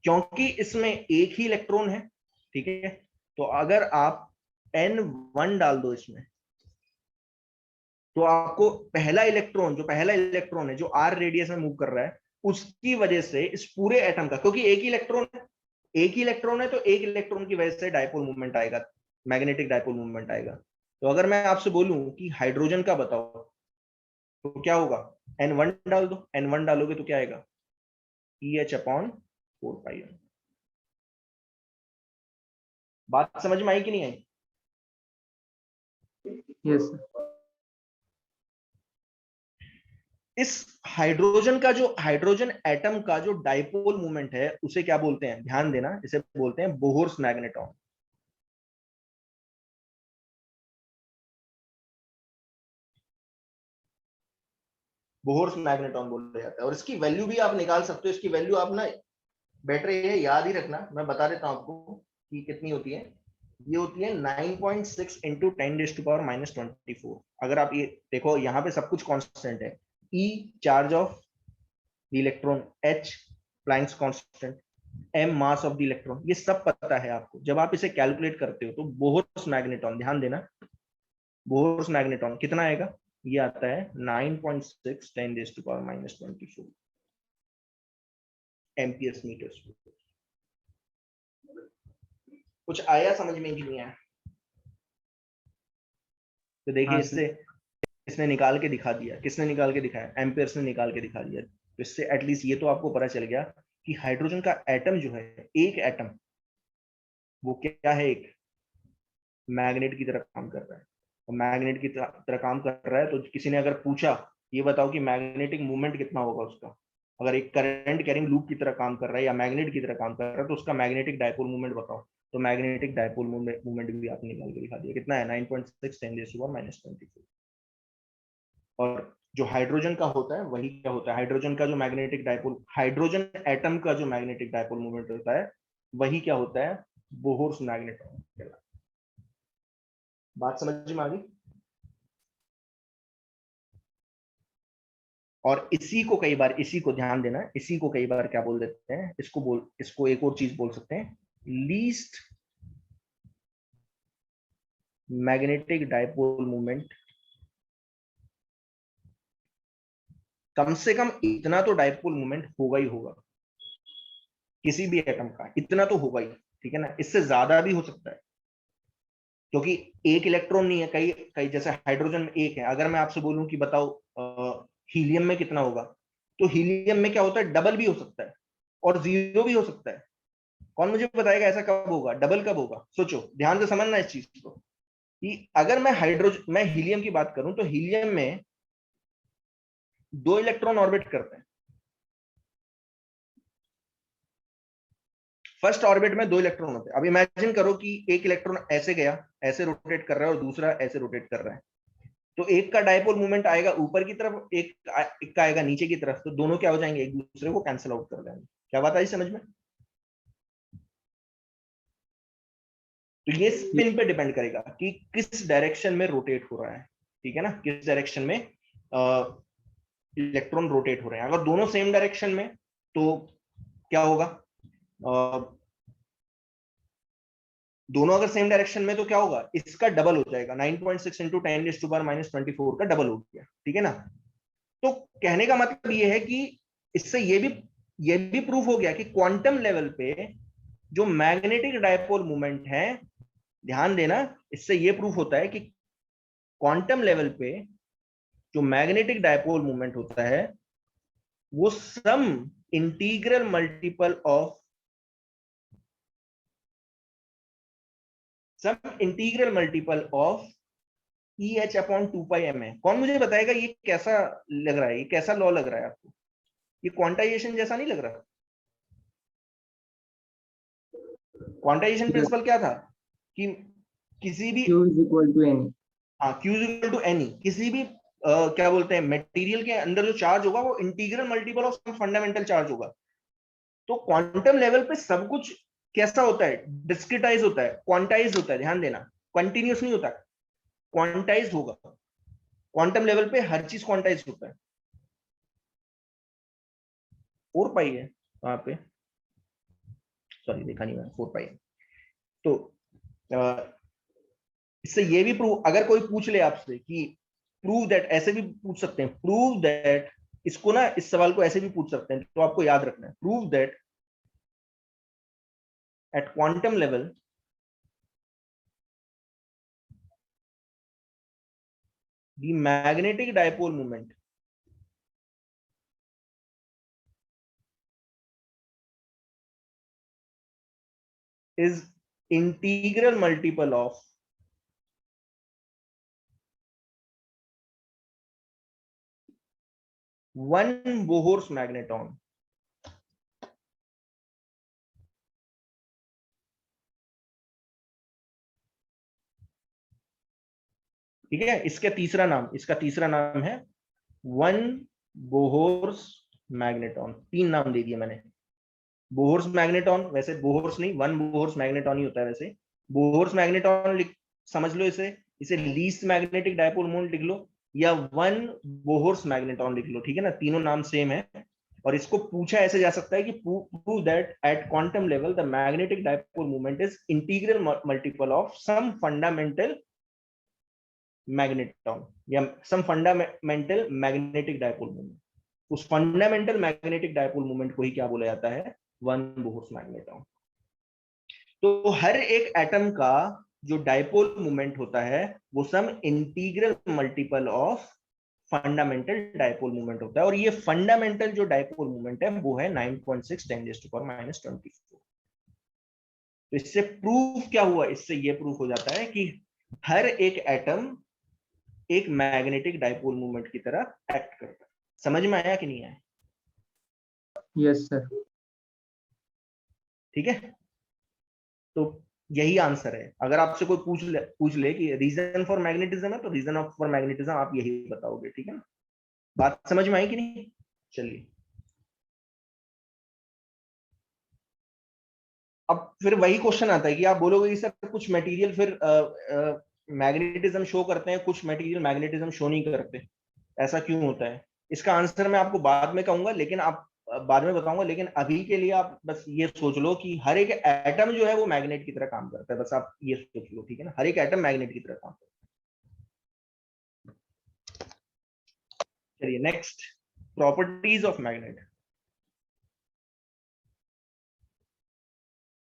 क्योंकि इसमें एक ही इलेक्ट्रॉन है, ठीक है। तो अगर आप N1 डाल दो इसमें, तो आपको पहला इलेक्ट्रॉन है जो R रेडियस में मूव कर रहा है, उसकी वजह से इस पूरे एटम का, क्योंकि एक ही इलेक्ट्रॉन है, तो एक इलेक्ट्रॉन की वजह से डायपोल मूवमेंट आएगा, मैग्नेटिक डायपोल मूवमेंट आएगा। तो अगर मैं आपसे बोलूं कि हाइड्रोजन का बताओ, तो क्या होगा? N1 डाल दो, N1 डालोगे तो क्या आएगा? EH/4πr। बात समझ में आई कि नहीं आई? Yes, sir. इस हाइड्रोजन एटम का जो डायपोल मूवमेंट है उसे क्या बोलते हैं, ध्यान देना, इसे बोलते हैं बोहर्स मैग्नेटॉन। बोहर्स मैग्नेटॉन बोला जाता है। और इसकी वैल्यू भी आप निकाल सकते हो, इसकी वैल्यू आप ना बेटर ये याद ही रखना, मैं बता देता हूं आपको कि कितनी होती है। ये होती है 9.6 इंटू 10⁻²⁴। अगर आप ये देखो, यहाँ पे सब कुछ कांस्टेंट है, E charge of the electron, H Planck's constant, M mass of the electron, ये सब पता है आपको। जब आप इसे कैलकुलेट करते हो तो बोहर्स मैग्नेटॉन, ध्यान देना, बोहर्स मैग्नेटॉन कितना आएगा, ये आता है 9.6 10⁻²⁴ एम्पियर मीटर। कुछ आया समझ में कि नहीं आया? तो देखिए, हाँ इससे सर। इसने निकाल के दिखा दिया, किसने निकाल के दिखाया, एम्पियर्स ने निकाल के दिखा दिया। तो इससे एटलीस्ट ये तो आपको पता चल गया कि हाइड्रोजन का एटम जो है, एक एटम, वो क्या है, एक मैग्नेट की तरह काम कर रहा है। और मैग्नेट की तरह काम कर रहा है, तो किसी ने अगर पूछा ये बताओ कि मैग्नेटिक मूवमेंट कितना होगा उसका, अगर एक करंट कैरिंग लूप की तरह काम कर रहा है या मैग्नेट की तरह काम कर रहा है, तो उसका मैग्नेटिक डायपोल मूवमेंट बताओ। तो मैग्नेटिक डायपोल मूवमेंट भी आपने निकाल के दिखा दिया, कितना है, 9.6 10⁻²⁴। और जो हाइड्रोजन का होता है वही क्या होता है, हाइड्रोजन का जो मैग्नेटिक डायपोल, हाइड्रोजन एटम का जो मैग्नेटिक डायपोल मूवमेंट होता है वही क्या होता है, बोहर्स मैग्नेटॉन। बात समझ में आ गई? और इसी को ध्यान देना, इसी को कई बार क्या बोल देते हैं, इसको एक और चीज बोल सकते हैं, लीस्ट मैग्नेटिक डायपोल मूवमेंट। कम से कम इतना तो डायपोल मूवमेंट होगा ही होगा, किसी भी एटम का इतना तो होगा ही, ठीक है ना। इससे ज्यादा भी हो सकता है, क्योंकि एक इलेक्ट्रॉन नहीं है, कई कई जैसे हाइड्रोजन में एक है। अगर मैं आपसे बोलूं कि बताओ हीलियम में कितना होगा, तो हीलियम में क्या होता है, डबल भी हो सकता है और जीरो भी हो सकता है। कौन मुझे बताएगा ऐसा कब होगा, डबल कब होगा? सोचो, ध्यान से समझना इस चीज को, कि अगर मैं हीलियम की बात करूं, तो हीलियम में 2 इलेक्ट्रॉन ऑर्बिट करते हैं। फर्स्ट ऑर्बिट में 2 इलेक्ट्रॉन होते हैं। अब इमेजिन करो कि एक इलेक्ट्रॉन ऐसे गया, ऐसे रोटेट कर रहा है, और दूसरा ऐसे रोटेट कर रहा है। तो एक का डायपोल मूवमेंट आएगा ऊपर की तरफ, एक का आएगा नीचे की तरफ, तो दोनों क्या हो जाएंगे, एक दूसरे को कैंसिल आउट कर देंगे। क्या बात आई समझ में? तो ये स्पिन पे डिपेंड करेगा कि किस डायरेक्शन में रोटेट हो रहा है, ठीक है ना, किस डायरेक्शन में इलेक्ट्रॉन रोटेट हो रहे हैं। अगर दोनों सेम डायरेक्शन में, तो क्या होगा, दोनों अगर सेम डायरेक्शन में, तो क्या होगा, इसका डबल हो जाएगा, 9.6 इंटू 10⁻²⁻⁴ का डबल हो गया, ठीक है ना। तो कहने का मतलब ये है कि इससे ये भी प्रूफ हो गया कि क्वांटम लेवल पे जो मैग्नेटिक डायपोल मूवमेंट है, ध्यान देना, इससे ये प्रूफ होता है कि क्वांटम लेवल पे जो मैग्नेटिक डायपोल मोमेंट होता है वो some integral multiple of EH/2πm है। कौन मुझे बताएगा ये कैसा लग रहा है, ये कैसा लॉ लग रहा है आपको? ये क्वांटाइजेशन जैसा नहीं लग रहा? क्वांटाइजेशन प्रिंसिपल क्या था कि किसी भी Q is equal to N. हाँ, Q is equal to any, किसी भी क्या बोलते हैं मटेरियल के अंदर जो चार्ज होगा वो integral multiple of some fundamental charge होगा। तो क्वांटम लेवल पे सब कुछ कैसा होता है? डिस्क्रिटाइज होता है, क्वांटाइज होता है, ध्यान देना, कंटिन्यूस नहीं होता, क्वांटाइज होगा। क्वांटम लेवल पे हर चीज क्वांटाइज होता है। 4 पाई है वहां पे, सॉरी देखा नहीं मैंने, 4 पाई है। तो इससे ये भी प्रूव, अगर कोई पूछ ले आपसे कि प्रूव दैट, ऐसे भी पूछ सकते हैं, प्रूव दैट, इसको ना, इस सवाल को ऐसे भी पूछ सकते हैं, तो आपको याद रखना है, prove that at quantum level the magnetic dipole moment is integral multiple of one Bohr's magneton। ठीक है, इसका तीसरा नाम है वन बोहर्स मैग्नेटॉन। 3 नाम दे दिए मैंने। बोहर्स मैग्नेटॉन, वैसे बोहर्स नहीं, वन बोहर्स मैग्नेटॉन ही होता है वैसे। बोहर्स मैग्नेटॉन समझ लो, इसे लीस्ट मैग्नेटिक डायपोल मोमेंट लिख लो, या वन बोहर्स मैग्नेटॉन लिख लो, ठीक है ना, तीनों नाम सेम है। और इसको पूछा ऐसे जा सकता है कि prove that at quantum level the magnetic dipole moment is integral multiple of some fundamental magneton या some fundamental magnetic dipole moment. उस फंडामेंटल मैग्नेटिक डायपोल मोमेंट को ही क्या बोला जाता है? One Bohr's magneton. तो हर एक एटम का जो डायपोल मोमेंट होता है वो some integral multiple of fundamental dipole moment होता है, और ये फंडामेंटल जो डायपोल मोमेंट है वो है 9.6 10⁻⁻24। तो इससे प्रूफ क्या हुआ? इससे ये प्रूफ हो जाता है कि हर एक एटम एक मैग्नेटिक डायपोल मोमेंट की तरह एक्ट करता है। समझ में आया कि नहीं आया? Yes, sir. ठीक है, तो यही आंसर है। अगर आपसे कोई पूछ ले कि रीजन फॉर मैग्नेटिज्म है, तो रीजन फॉर मैग्नेटिज्म आप यही बताओगे। ठीक है ना, बात समझ में आई कि नहीं? चलिए, अब फिर वही क्वेश्चन आता है कि आप बोलोगे कि सर कुछ मटेरियल फिर मैग्नेटिज्म शो करते हैं, कुछ मटेरियल मैग्नेटिज्म शो नहीं करते, ऐसा क्यों होता है? इसका आंसर मैं आपको बाद में कहूंगा, लेकिन आप बाद में बताऊंगा, लेकिन अभी के लिए आप बस ये सोच लो कि हर एक एटम जो है वो मैग्नेट की तरह काम करता है। बस आप ये सोच लो, ठीक है ना, हर एक एटम मैग्नेट की तरह काम करता है। चलिए next, properties of magnet.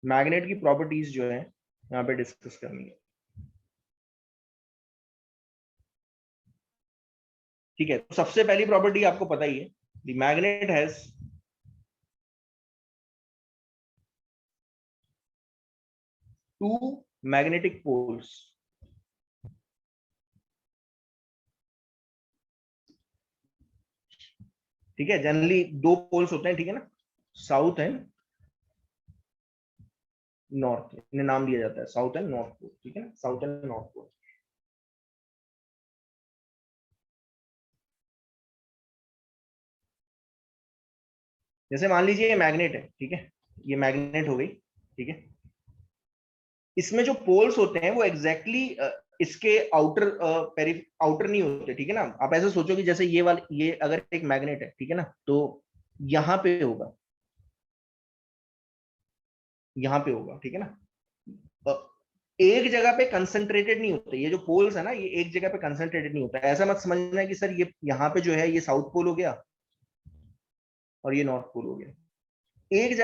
Magnet की प्रॉपर्टीज जो है यहाँ पे डिस्कस करनी है। ठीक है, तो सबसे पहली प्रॉपर्टी आपको पता ही है, the magnet has two magnetic poles. ठीक है, जनरली 2 पोल्स होते हैं, ठीक है ना, साउथ एंड नॉर्थ, इन्हें नाम दिया जाता है साउथ एंड नॉर्थ पोल। ठीक है ना, साउथ एंड नॉर्थ पोल। जैसे मान लीजिए ये मैग्नेट है, ठीक है, ये मैग्नेट हो गई, ठीक है, इसमें जो पोल्स होते हैं वो एग्जैक्टली इसके आउटर नहीं होते। ठीक है ना, आप ऐसे सोचो कि जैसे ये अगर एक मैग्नेट है, ठीक है ना, तो यहाँ पे होगा, यहाँ पे होगा, ठीक है ना, एक जगह पे कंसंट्रेटेड नहीं होते ये जो पोल्स है ना, ये एक जगह पे कंसंट्रेटेड नहीं होता। ऐसा मत समझना कि सर ये यहाँ पे जो है ये साउथ पोल हो गया और ये नॉर्थ पोल हो गया। एक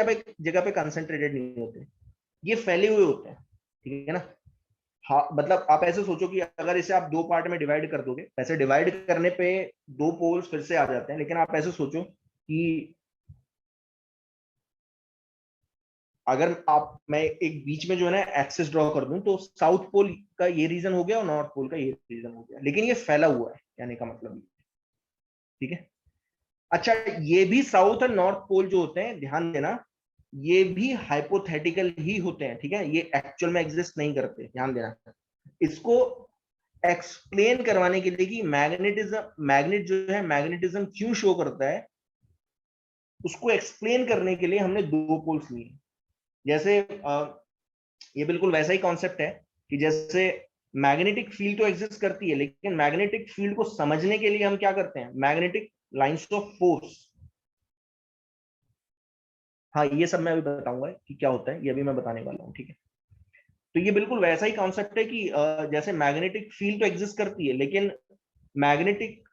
जगह पे कंसंट्रेटेड नहीं होते, ये फैले हुए होते हैं। ठीक है ना, हाँ, मतलब आप ऐसे सोचो कि अगर इसे आप दो पार्ट में डिवाइड कर दोगे, वैसे डिवाइड करने पे दो पोल्स फिर से आ जाते हैं, लेकिन आप ऐसे सोचो कि अगर आप मैं एक बीच में जो है ना एक्सिस ड्रॉ कर दूं, तो साउथ पोल का ये रीजन हो गया और नॉर्थ पोल का ये रीजन हो गया, लेकिन ये फैला हुआ है, कहने का मतलब, ठीक है। अच्छा, ये भी साउथ और नॉर्थ पोल जो होते हैं, ध्यान देना, ये भी हाइपोथेटिकल ही होते हैं, ठीक है, ये एक्चुअल में एग्जिस्ट नहीं करते, ध्यान देना। इसको एक्सप्लेन करवाने के लिए कि मैग्नेट जो है मैग्नेटिज्म क्यों शो करता है, उसको एक्सप्लेन करने के लिए हमने दो पोल्स लिए। जैसे ये बिल्कुल वैसा ही कॉन्सेप्ट है कि जैसे मैग्नेटिक फील्ड तो एग्जिस्ट करती है, लेकिन मैग्नेटिक फील्ड को समझने के लिए हम क्या करते हैं, मैग्नेटिक लाइंस ऑफ फोर्स, हाँ ये सब मैं अभी बताऊंगा कि क्या होता है, ये अभी मैं बताने वाला हूँ, ठीक है। तो ये बिल्कुल वैसा ही कॉन्सेप्ट है कि जैसे मैग्नेटिक फील्ड तो एग्जिस्ट करती है, लेकिन मैग्नेटिक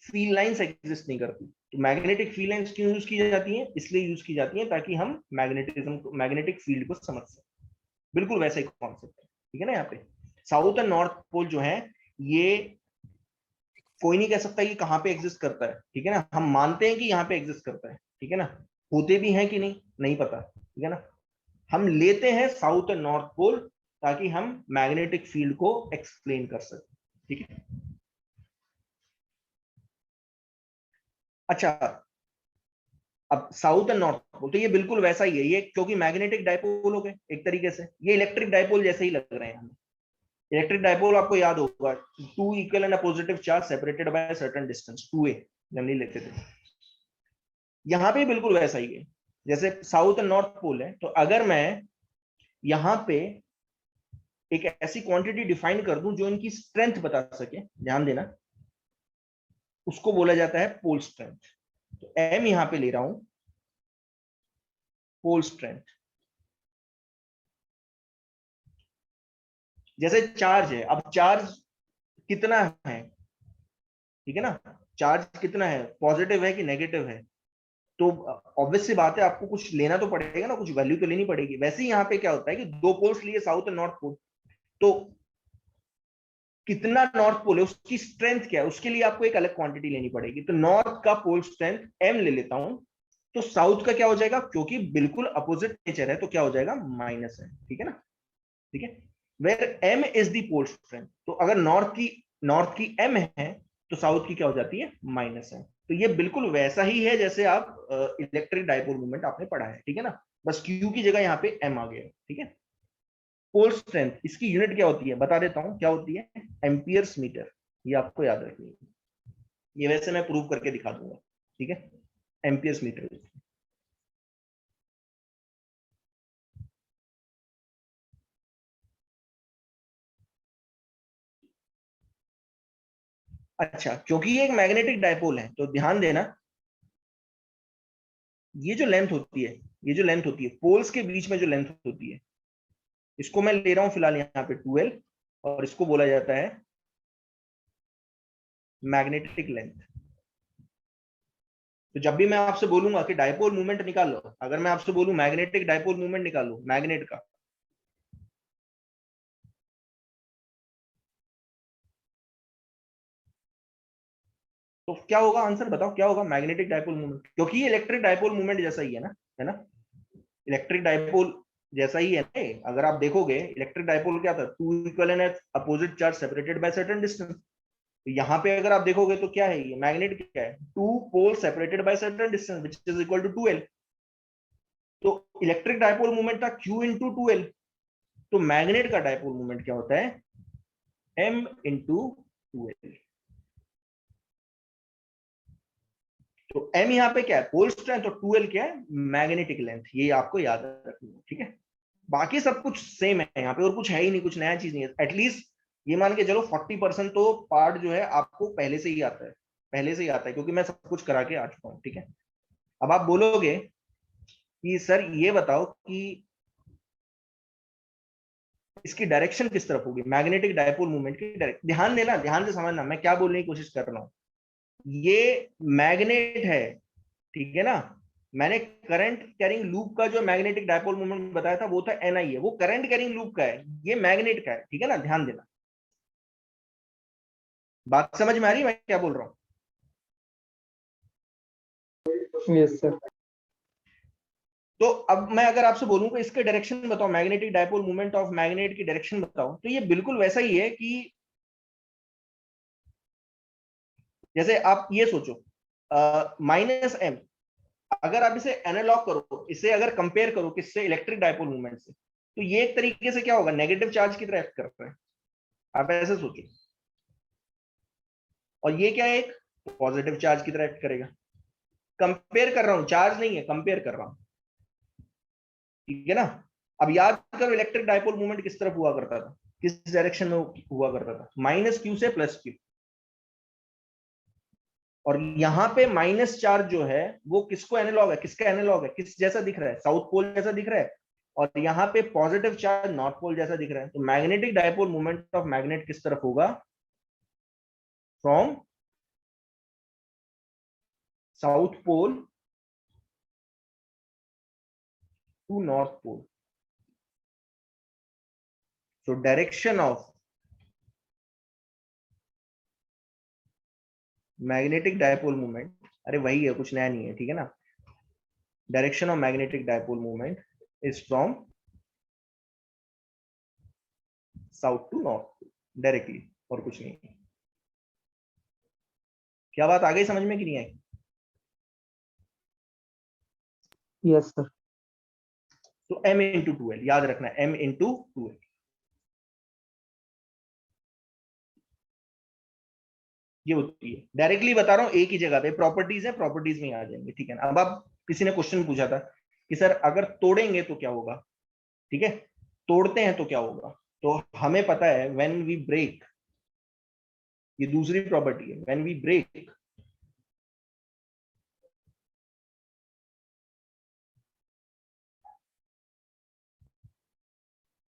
फील्ड लाइंस एग्जिस्ट नहीं करती। तो मैग्नेटिक फील्ड लाइंस क्यों यूज की जाती हैं, इसलिए यूज की जाती हैं ताकि हम मैग्नेटिक फील्ड को समझ सकें। बिल्कुल वैसा ही कॉन्सेप्ट है, ठीक है ना। यहाँ पे साउथ एंड नॉर्थ पोल जो है, ये कोई नहीं कह सकता कि कहाँ पे एग्जिस्ट करता है, ठीक है ना, हम मानते हैं कि यहाँ पे एग्जिस्ट करता है, ठीक है ना, होते भी हैं कि नहीं नहीं पता, ठीक है ना, हम लेते हैं साउथ एंड नॉर्थ पोल ताकि हम मैग्नेटिक फील्ड को एक्सप्लेन कर सकें, ठीक है। अच्छा, अब साउथ एंड नॉर्थ पोल तो ये बिल्कुल वैसा ही है, ये क्योंकि मैग्नेटिक डायपोल हो गए एक तरीके से, ये इलेक्ट्रिक डायपोल जैसे ही लग रहे हैं हमें। इलेक्ट्रिक डायपोल आपको याद होगा, two equal and positive charge separated by certain distance, 2a generally लेते थे। यहाँ पे बिल्कुल वैसा ही है, जैसे साउथ एंड नॉर्थ पोल है, तो अगर मैं यहाँ पे एक ऐसी क्वांटिटी डिफाइन कर दूं जो इनकी स्ट्रेंथ बता सके, ध्यान देना, उसको बोला जाता है पोल स्ट्रेंथ। तो m यहां पे ले रहा हूं, पोल स्ट्रेंथ। जैसे चार्ज है, अब चार्ज कितना है, ठीक है ना, चार्ज कितना है, पॉजिटिव है कि नेगेटिव है, तो ऑब्वियस सी बात है आपको कुछ लेना तो पड़ेगा ना, कुछ वैल्यू तो लेनी पड़ेगी। वैसे ही यहाँ पे क्या होता है कि दो पोल्स लिए, साउथ और नॉर्थ पोल, तो कितना नॉर्थ पोल है उसकी स्ट्रेंथ क्या है, उसके लिए आपको एक अलग क्वांटिटी लेनी पड़ेगी। तो नॉर्थ का पोल स्ट्रेंथ m ले लेता हूं, तो साउथ का क्या हो जाएगा, क्योंकि बिल्कुल अपोजिट नेचर है तो क्या हो जाएगा, माइनस है, ठीक है ना, ठीक है। Where m is the pole strength, तो अगर नॉर्थ की m है तो साउथ की क्या हो जाती है, माइनस है। तो ये बिल्कुल वैसा ही है जैसे आप इलेक्ट्रिक डायपोल मूवमेंट आपने पढ़ा है, ठीक है ना, बस q की जगह यहाँ पे m आ गया, ठीक है। पोल स्ट्रेंथ, इसकी यूनिट क्या होती है बता देता हूं, क्या होती है, एम्पियर्स मीटर, ये आपको याद रखनी है, ये वैसे मैं प्रूव करके दिखा दूंगा, ठीक है, एम्पियर्स मीटर। अच्छा, क्योंकि ये एक मैग्नेटिक डायपोल है तो ध्यान देना, ये जो लेंथ होती है, ये जो लेंथ होती है पोल्स के बीच में जो लेंथ होती है, इसको मैं ले रहा हूं फिलहाल यहाँ पे 12, और इसको बोला जाता है मैग्नेटिक लेंथ। तो जब भी मैं आपसे बोलूंगा कि डायपोल मूवमेंट निकालो, अगर मैं आपसे बोलूं मैग्नेटिक डायपोल मूवमेंट निकालो मैग्नेट का, तो क्या होगा आंसर बताओ, क्या होगा, मैग्नेटिक डायपोल मूवमेंट, क्योंकि ये इलेक्ट्रिक डायपोल मूवमेंट जैसा ही है ना, इलेक्ट्रिक डायपोल जैसा ही है ना। अगर आप देखोगे इलेक्ट्रिक डायपोल क्या था, two equal and opposite charge separated by certain distance, तो यहाँ पे अगर आप देखोगे तो क्या है, ये मैग्नेट क्या है, two pole separated by certain distance which is equal to 2l। तो इलेक्ट्रिक डायपोल मूवमेंट था q इंटू 2l, तो मैग्नेट का डायपोल मूवमेंट क्या होता है, m इंटू 2l। तो m यहाँ पे क्या है, पोल स्ट्रेंथ, और 2l क्या है, मैग्नेटिक लेंथ, ये आपको याद रखनी है, ठीक है। बाकी सब कुछ सेम है यहाँ पे, और कुछ है ही नहीं, कुछ नया चीज नहीं है। एटलीस्ट ये मान के चलो 40% तो पार्ट जो है आपको पहले से ही आता है, पहले से ही आता है, क्योंकि मैं सब कुछ करा के आ चुका हूँ, ठीक है। अब आप बोलोगे कि सर ये बताओ कि इसकी डायरेक्शन किस तरफ होगी, मैग्नेटिक डायपोल मूवमेंट की डायरेक्शन, ध्यान देना, ध्यान से समझना मैं क्या बोलने की कोशिश कर रहा हूँ। ये मैग्नेट है, ठीक है ना, मैंने करंट कैरिंग लूप का जो मैग्नेटिक डायपोल मोमेंट बताया था वो था NI है, वो करंट कैरिंग लूप का है, ये मैग्नेट का है, ठीक है ना, ध्यान देना। बात समझ में आ रही है मैं क्या बोल रहा हूं? Yes sir. तो अब मैं अगर आपसे बोलूं कि इसके डायरेक्शन बताओ, magnetic dipole moment of magnet की डायरेक्शन बताओ, तो ये बिल्कुल वैसा ही है कि जैसे आप ये सोचो -m, अगर आप इसे एनालॉग करो, इसे अगर कंपेयर करो किससे, इलेक्ट्रिक डायपोल मूवमेंट से, तो ये एक तरीके से क्या होगा, नेगेटिव चार्ज की तरह एक्ट कर रहा है, आप ऐसे सोचो। और ये क्या है, एक पॉजिटिव चार्ज की तरह एक्ट करेगा। कंपेयर कर रहा हूं, चार्ज नहीं है, कंपेयर कर रहा हूं, ठीक है ना। अब याद करो इलेक्ट्रिक डायपोल मूवमेंट किस तरफ हुआ करता था, किस डायरेक्शन में हुआ करता था, -q से +q। और यहाँ पे माइनस चार्ज जो है वो किसको एनालॉग है, किसका एनालॉग है, किस जैसा दिख रहा है, साउथ पोल जैसा दिख रहा है। और यहाँ पे पॉजिटिव चार्ज नॉर्थ पोल जैसा दिख रहा है। तो magnetic dipole moment of magnet किस तरफ होगा, from south pole to north pole. So direction of magnetic dipole moment, अरे वही है, कुछ नया नहीं है, ठीक है ना। Direction of magnetic dipole moment is from south to north directly, और कुछ नहीं। क्या बात आ गई समझ में कि नहीं आई? Yes sir. तो m×2l याद रखना, m×2l। ये होती है, डायरेक्टली बता रहा हूं, एक ही जगह पे प्रॉपर्टीज है, प्रॉपर्टीज में आ जाएंगे, ठीक है ना। अब आप किसी ने क्वेश्चन पूछा था कि सर अगर तोड़ेंगे तो क्या होगा, ठीक है, तोड़ते हैं तो क्या होगा। तो हमें पता है व्हेन वी ब्रेक, ये दूसरी प्रॉपर्टी है, when we break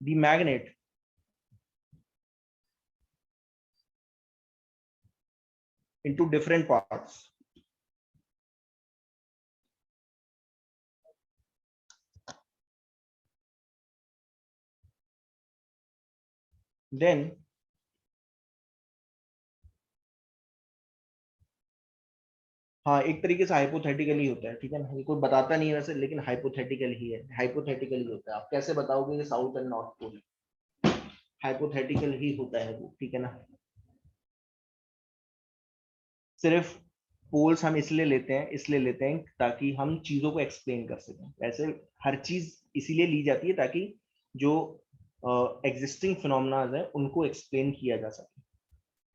the magnet into different parts, then हाँ एक तरीके से हाइपोथेटिकल ही होता है, ठीक है ना, ये कोई बताता नहीं है वैसे, लेकिन हाइपोथेटिकल ही है, हाइपोथेटिकल ही होता है। आप कैसे बताओगे कि south and north pole, hypothetical ही होता है वो, ठीक है ना। सिर्फ पोल्स हम इसलिए लेते हैं ताकि हम चीजों को एक्सप्लेन कर सकें। वैसे हर चीज इसीलिए ली जाती है ताकि जो एग्जिस्टिंग फिनोमेना है उनको एक्सप्लेन किया जा सके,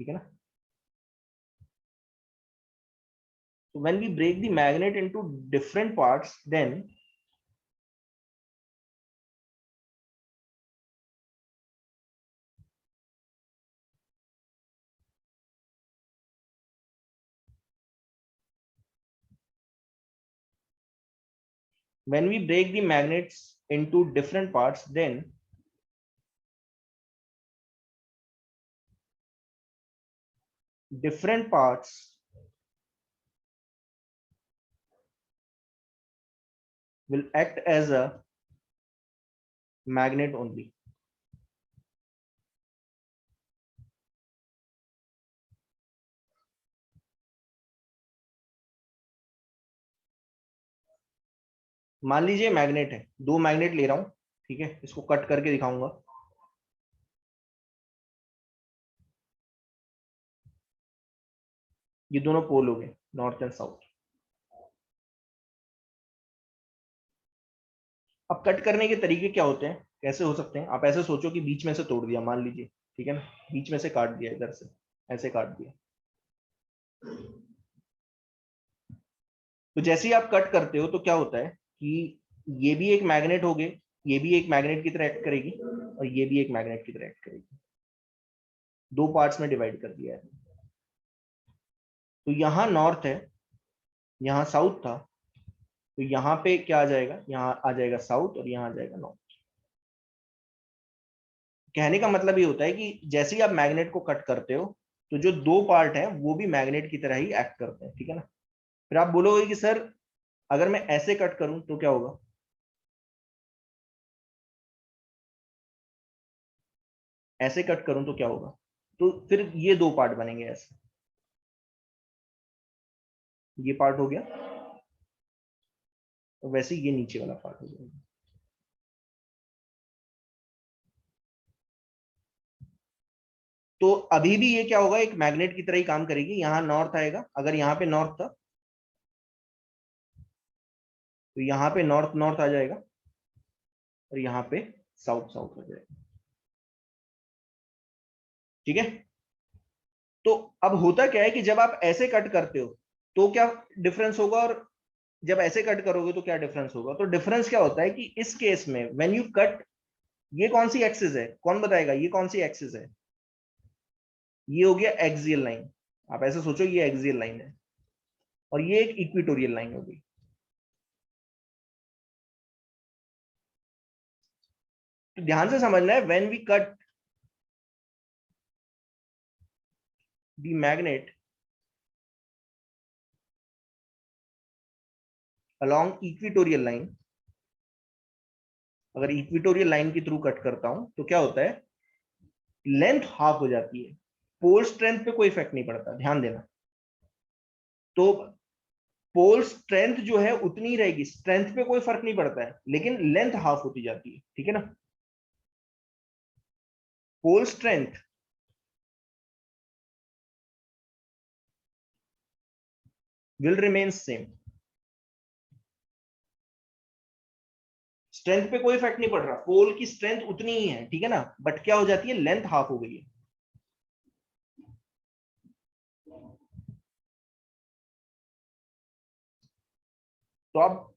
ठीक है ना। So when we break the magnet into different parts, then when we break the magnets into different parts, then different parts will act as a magnet only. मान लीजिए मैग्नेट है, दो मैग्नेट ले रहा हूं, ठीक है, इसको कट करके दिखाऊंगा। ये दोनों पोल हो गए, नॉर्थ एंड साउथ। अब कट करने के तरीके क्या होते हैं, कैसे हो सकते हैं, आप ऐसे सोचो कि बीच में से तोड़ दिया, मान लीजिए, ठीक है ना, बीच में से काट दिया, इधर से ऐसे काट दिया। तो जैसे ही आप कट करते हो तो क्या होता है कि ये भी एक मैग्नेट हो गए, ये भी एक मैग्नेट की तरह एक्ट करेगी, और ये भी एक मैग्नेट की तरह एक्ट करेगी। दो पार्ट्स में डिवाइड कर दिया है। तो यहाँ नॉर्थ है, यहाँ साउथ था, तो यहाँ पे क्या आ जाएगा, यहाँ आ जाएगा साउथ, और यहाँ आ जाएगा नॉर्थ। कहने का मतलब ये होता है कि जैसे ही आप मैग्नेट को कट करते हो तो जो दो पार्ट है वो भी मैग्नेट की तरह ही एक्ट करते हैं, ठीक है ना। फिर आप बोलोगे कि सर अगर मैं ऐसे कट करूं तो क्या होगा? ऐसे कट करूं तो क्या होगा? तो फिर ये दो पार्ट बनेंगे ऐसे, ये पार्ट हो गया, तो वैसे ये नीचे वाला पार्ट हो जाएगा। तो अभी भी ये क्या होगा, एक मैग्नेट की तरह ही काम करेगी। यहां नॉर्थ आएगा, अगर यहां पे नॉर्थ था तो यहां पे नॉर्थ नॉर्थ आ जाएगा, और यहां पे साउथ साउथ आ जाएगा। ठीक है। तो अब होता क्या है कि जब आप ऐसे कट करते हो तो क्या डिफरेंस होगा, और जब ऐसे कट करोगे तो क्या डिफरेंस होगा? तो डिफरेंस क्या होता है कि इस केस में व्हेन यू कट, ये कौन सी एक्सिस है, कौन बताएगा ये कौन सी एक्सिस है? ये हो गया एक्सियल लाइन। आप ऐसे सोचो, ये एक्सियल लाइन है और ये एक इक्वेटोरियल लाइन होगी। तो ध्यान से समझना है, when we cut the magnet along equatorial line, अगर इक्वेटोरियल लाइन के थ्रू कट करता हूं तो क्या होता है, लेंथ हाफ हो जाती है, पोल स्ट्रेंथ पे कोई इफेक्ट नहीं पड़ता, ध्यान देना। तो पोल स्ट्रेंथ जो है उतनी ही रहेगी, स्ट्रेंथ पे कोई फर्क नहीं पड़ता है, लेकिन लेंथ हाफ होती जाती है। ठीक है ना? Pole strength will remain same, strength पे कोई इफेक्ट नहीं पड़ रहा, पोल की स्ट्रेंथ उतनी ही है। ठीक है ना? बट क्या हो जाती है, लेंथ हाफ हो गई है। तो अब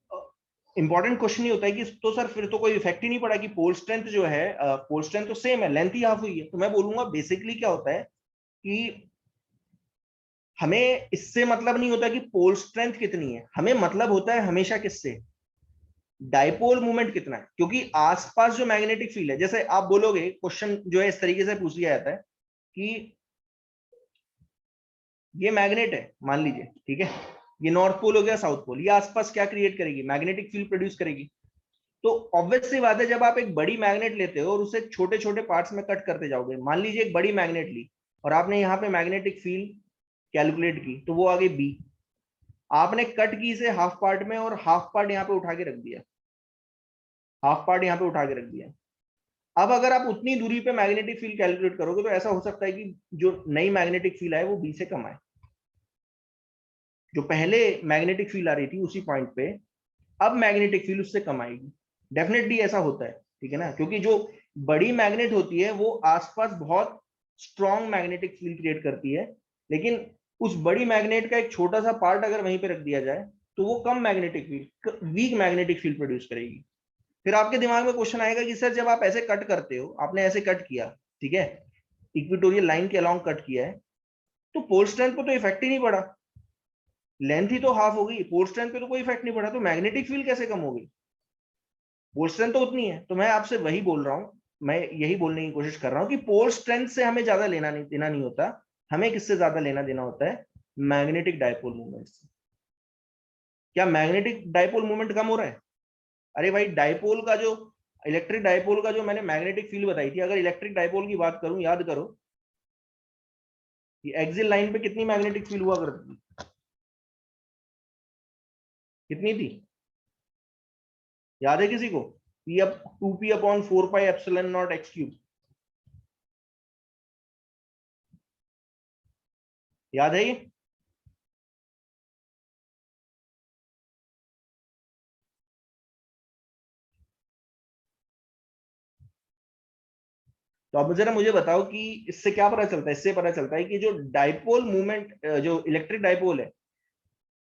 इंपॉर्टेंट क्वेश्चन ये होता है कि तो सर फिर तो कोई इफेक्ट ही नहीं पड़ा कि पोल स्ट्रेंथ जो है, पोल स्ट्रेंथ तो सेम है, लेंथ ही हाफ हुई है। तो मैं बोलूंगा बेसिकली क्या होता है कि हमें इससे मतलब नहीं होता कि पोल स्ट्रेंथ कितनी है, हमें मतलब होता है हमेशा किससे, डाइपोल मूवमेंट कितना है। क्योंकि आसपास जो मैग्नेटिक फील्ड है, जैसे आप बोलोगे, क्वेश्चन जो है इस तरीके से पूछ लिया जाता है कि ये मैग्नेट है मान लीजिए, ठीक है, ये नॉर्थ पोल हो गया, साउथ पोल, ये आसपास क्या क्रिएट करेगी, मैग्नेटिक फील्ड प्रोड्यूस करेगी। तो ऑब्वियस सी बात है, जब आप एक बड़ी मैग्नेट लेते हो और उसे छोटे छोटे पार्ट्स में कट करते जाओगे, मान लीजिए एक बड़ी मैग्नेट ली और आपने यहाँ पे मैग्नेटिक फील्ड कैलकुलेट की, तो वो आ गई बी। आपने कट की इसे हाफ पार्ट में और हाफ पार्ट यहाँ पे उठा के रख दिया, हाफ पार्ट यहाँ पे उठा के रख दिया। अब अगर आप उतनी दूरी पे मैग्नेटिक फील्ड कैलकुलेट करोगे तो ऐसा हो सकता है कि जो नई मैग्नेटिक फील्ड आए वो बी से कम आए, जो पहले मैग्नेटिक फील्ड आ रही थी उसी पॉइंट पे अब मैग्नेटिक फील्ड उससे कम आएगी। डेफिनेटली ऐसा होता है। ठीक है ना? क्योंकि जो बड़ी मैग्नेट होती है वो आसपास बहुत स्ट्रॉन्ग मैग्नेटिक फील्ड क्रिएट करती है, लेकिन उस बड़ी मैग्नेट का एक छोटा सा पार्ट अगर वहीं पे रख दिया जाए तो वो कम magnetic field, weak magnetic field produce करेगी। फिर आपके दिमाग में क्वेश्चन आएगा कि सर जब आप ऐसे कट करते हो, आपने ऐसे कट किया, ठीक है, इक्वेटोरियल लाइन के अलोंग कट किया है, तो पोल स्ट्रेंथ पे तो इफेक्ट ही नहीं पड़ा, लेंथ ही तो हाफ हो गई, पोल स्ट्रेंथ पे तो कोई इफेक्ट नहीं पड़ा, तो मैग्नेटिक फील्ड कैसे कम हो गई? पोल स्ट्रेंथ तो उतनी है। तो मैं आपसे वही बोल रहा हूं, मैं यही बोलने की कोशिश कर रहा हूं कि पोल स्ट्रेंथ से हमें ज्यादा लेना नहीं देना नहीं होता, हमें किससे ज्यादा लेना देना होता है, मैग्नेटिक डायपोल मूवमेंट से। क्या मैग्नेटिक डायपोल मूवमेंट कम हो रहा है? अरे भाई, डायपोल का जो, इलेक्ट्रिक डायपोल का जो मैंने मैग्नेटिक फील्ड बताई थी, अगर इलेक्ट्रिक डायपोल की बात करूं, याद करो कि एक्सियल लाइन पे कितनी मैग्नेटिक फील्ड हुआ करती थी, कितनी थी, याद है किसी को? P up 2p upon 4 pi epsilon not x cube, याद है ये? तो अब जरा मुझे बताओ कि इससे क्या पता चलता है? इससे पता चलता है कि जो डाइपोल मूवमेंट, जो इलेक्ट्रिक डाइपोल है,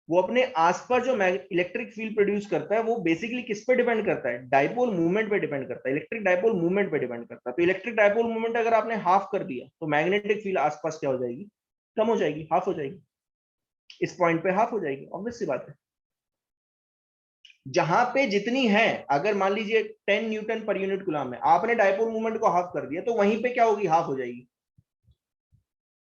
वो अपने आसपास जो इलेक्ट्रिक फील्ड प्रोड्यूस करता है वो बेसिकली किस पे डिपेंड करता है, डाइपोल मूवमेंट पे डिपेंड करता है, इलेक्ट्रिक डाइपोल मूवमेंट पे डिपेंड करता है। तो इलेक्ट्रिक डाइपोल मूवमेंट अगर आपने हाफ कर दिया तो मैग्नेटिक फील्ड आसपास क्या हो जाएगी, कम हो जाएगी, हाफ हो जाएगी, इस पॉइंट पे हाफ हो जाएगी, ऑब्वियस सी बात है। जहां पे जितनी है, अगर मान लीजिए 10 न्यूटन पर यूनिट कूलम है, आपने डाइपोल मूवमेंट को हाफ कर दिया तो वहीं पे क्या होगी, हाफ हो जाएगी।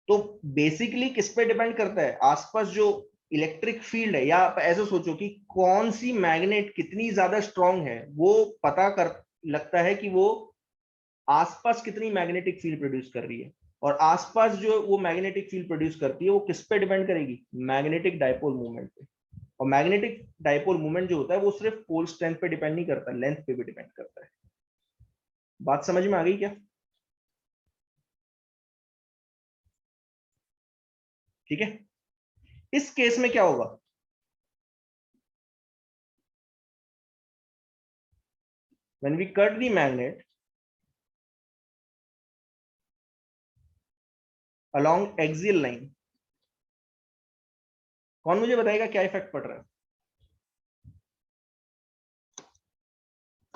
तो बेसिकली किस पे डिपेंड करता है, आसपास जो इलेक्ट्रिक फील्ड है, या आप ऐसे सोचो कि कौन सी मैग्नेट कितनी ज्यादा स्ट्रांग है, वो पता कर लगता है कि वो आसपास कितनी मैग्नेटिक फील्ड प्रोड्यूस कर रही है। और आसपास जो वो मैग्नेटिक फील्ड प्रोड्यूस करती है वो किस पे डिपेंड करेगी? मैग्नेटिक डायपोल मूवमेंट पे। और मैग्नेटिक डायपोल मूवमेंट जो होता है वो सिर्फ पोल स्ट्रेंथ पे डिपेंड नहीं करता, लेंथ पे भी डिपेंड करता है। बात समझ में आ गई क्या? ठीक है। इस केस में क्या होगा? when we cut the magnet along axial line, कौन मुझे बताएगा क्या इफेक्ट पड़ रहा है?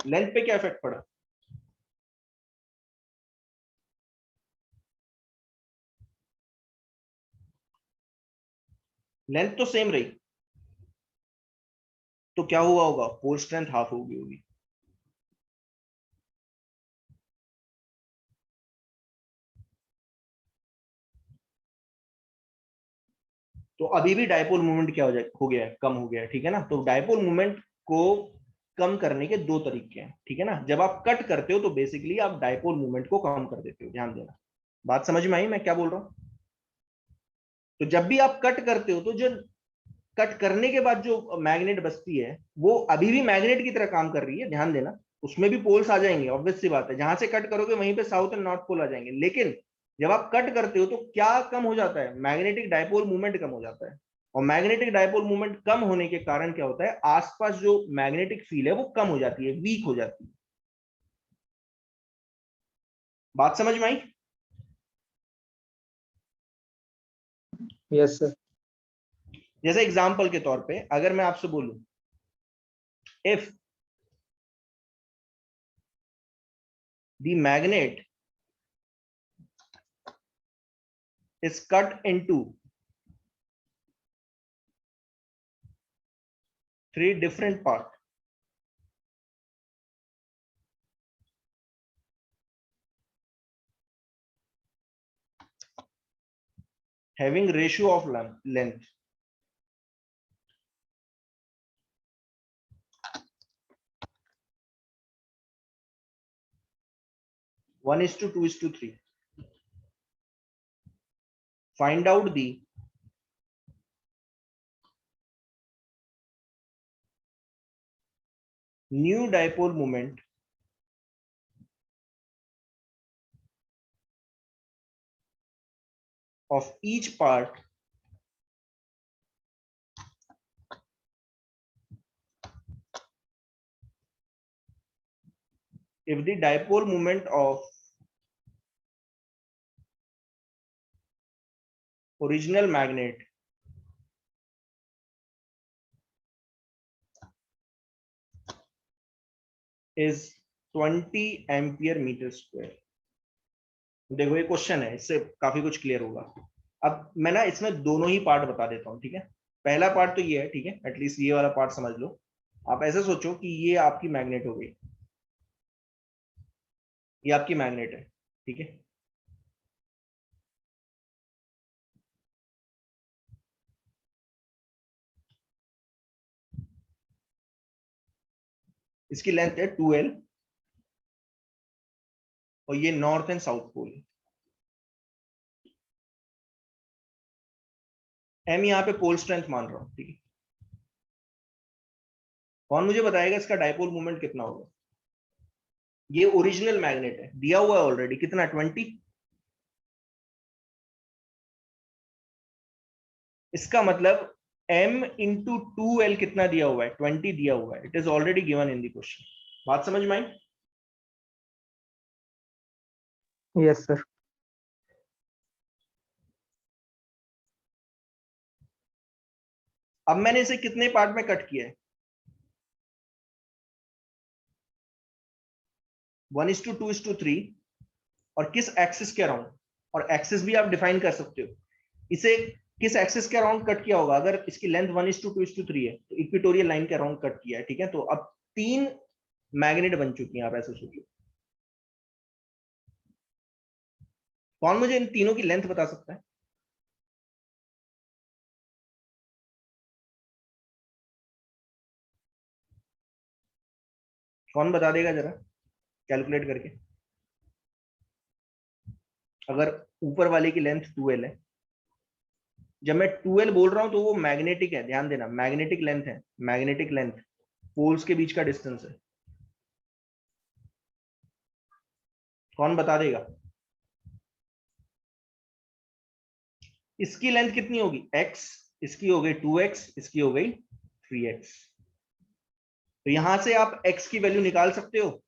लेंथ पे क्या इफेक्ट पड़ा? लेंथ तो सेम रही, तो क्या हुआ होगा? पोल स्ट्रेंथ हाफ हो गई होगी। तो अभी भी डायपोल मूवमेंट क्या हो गया है? कम हो गया है, ठीक है ना। तो डायपोल मूवमेंट को कम करने के दो तरीके हैं, ठीक है ना। जब आप कट करते हो तो बेसिकली आप डायपोल मूवमेंट को कम कर देते हो, ध्यान देना। बात समझ में आई मैं क्या बोल रहा हूं? तो जब भी आप कट करते हो तो जो कट करने के बाद जो मैग्नेट बचती है वो अभी भी मैग्नेट की तरह काम कर रही है, ध्यान देना। उसमें भी पोल्स आ जाएंगे, ऑब्वियस सी बात है, जहां से कट करोगे वहीं पे साउथ एंड नॉर्थ पोल आ जाएंगे। लेकिन जब आप कट करते हो तो क्या कम हो जाता है? मैग्नेटिक डायपोल मूवमेंट कम हो जाता है। और मैग्नेटिक डायपोल मूवमेंट कम होने के कारण क्या होता है? आसपास जो मैग्नेटिक फील्ड है वो कम हो जाती है, वीक हो जाती है। बात समझ में आई? Yes sir. जैसे एग्जाम्पल के तौर पे अगर मैं आपसे बोलूं, if the magnet is cut into three different parts, having ratio of length 1:2:3, find out the new dipole moment of each part if the dipole moment of original magnet is 20 ampere metre square. देखो ये question है, इससे काफी कुछ clear होगा। अब मैं ना इसमें दोनों ही पार्ट बता देता हूँ, ठीक है। पहला पार्ट तो ये है, ठीक है, एटलीस्ट ये वाला पार्ट समझ लो। आप ऐसे सोचो कि ये आपकी मैग्नेट हो गई, ये आपकी मैग्नेट है, ठीक है। इसकी लेंथ है 2L और ये नॉर्थ एंड साउथ पोल है। एम यहाँ पे पोल स्ट्रेंथ मान रहा हूं, ठीक है। कौन मुझे बताएगा इसका डायपोल मूवमेंट कितना होगा? ये ओरिजिनल मैग्नेट है, दिया हुआ है ऑलरेडी, कितना? 20। इसका मतलब m इंटू 2L कितना दिया हुआ है? 20 दिया हुआ है। It is already given in the question. बात समझ में आई? Yes sir. अब मैंने इसे कितने पार्ट में कट किया है? 1:2:3। और किस एक्सिस के अराउंड? और एक्सिस भी आप डिफाइन कर सकते हो। इसे किस एक्सिस के अराउंड कट किया होगा? अगर इसकी लेंथ 1:2:3 है तो इक्वेटोरियल लाइन के अराउंड कट किया है, ठीक है। तो अब 3 मैग्नेट बन चुकी हैं, आप ऐसे सोचो। कौन मुझे इन तीनों की लेंथ बता सकता है? कौन बता देगा जरा कैलकुलेट करके? अगर ऊपर वाले की लेंथ 2l है, जब मैं 2l बोल रहा हूं तो वो मैग्नेटिक है, ध्यान देना, मैग्नेटिक लेंथ है, मैग्नेटिक लेंथ पोल्स के बीच का डिस्टेंस है। कौन बता देगा? इसकी लेंथ कितनी होगी? x, इसकी हो गई 2x, इसकी हो गई 3x। तो यहां से आप x की वैल्यू निकाल सकते हो।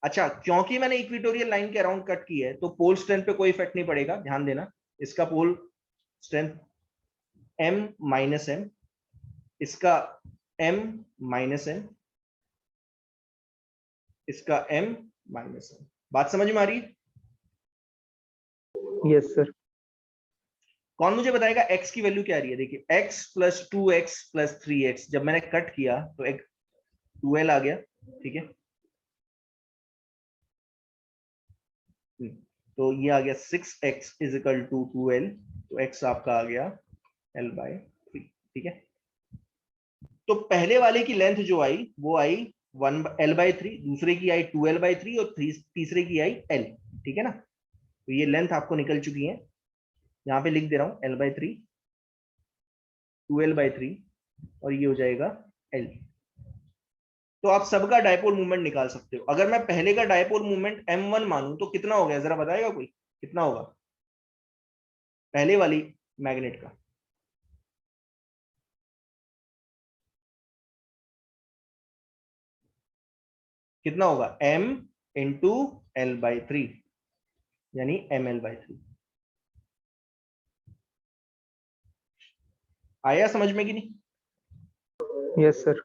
अच्छा, क्योंकि मैंने इक्वेटोरियल लाइन के अराउंड कट की है तो पोल स्ट्रेंथ पे कोई इफेक्ट नहीं पड़ेगा, ध्यान देना। इसका pole strength m minus m, इसका m माइनस m, इसका m माइनस m। बात समझ में आ रही है? Yes sir. कौन मुझे बताएगा x की वैल्यू क्या आ रही है? देखिए x plus 2x plus 3x, जब मैंने कट किया तो एक 2l आ गया, ठीक है। तो ये आ गया 6x is equal to 2l, तो x आपका आ गया l/3, ठीक है। तो पहले वाले की लेंथ जो आई वो आई 1l/3, दूसरे की आई 2l/3 और तीसरे की आई l, ठीक है ना। तो ये लेंथ आपको निकल चुकी है, यहां पे लिख दे रहा हूं l/3, 2l/3 और ये हो जाएगा l। तो आप सबका डायपोल मूवमेंट निकाल सकते हो। अगर मैं पहले का डायपोल मूवमेंट m1 मानूं तो कितना हो गया, जरा बताएगा कोई? कितना होगा पहले वाली मैग्नेट का? कितना होगा? m इंटू l/3, यानी ml/3। आया समझ में कि नहीं? Yes sir.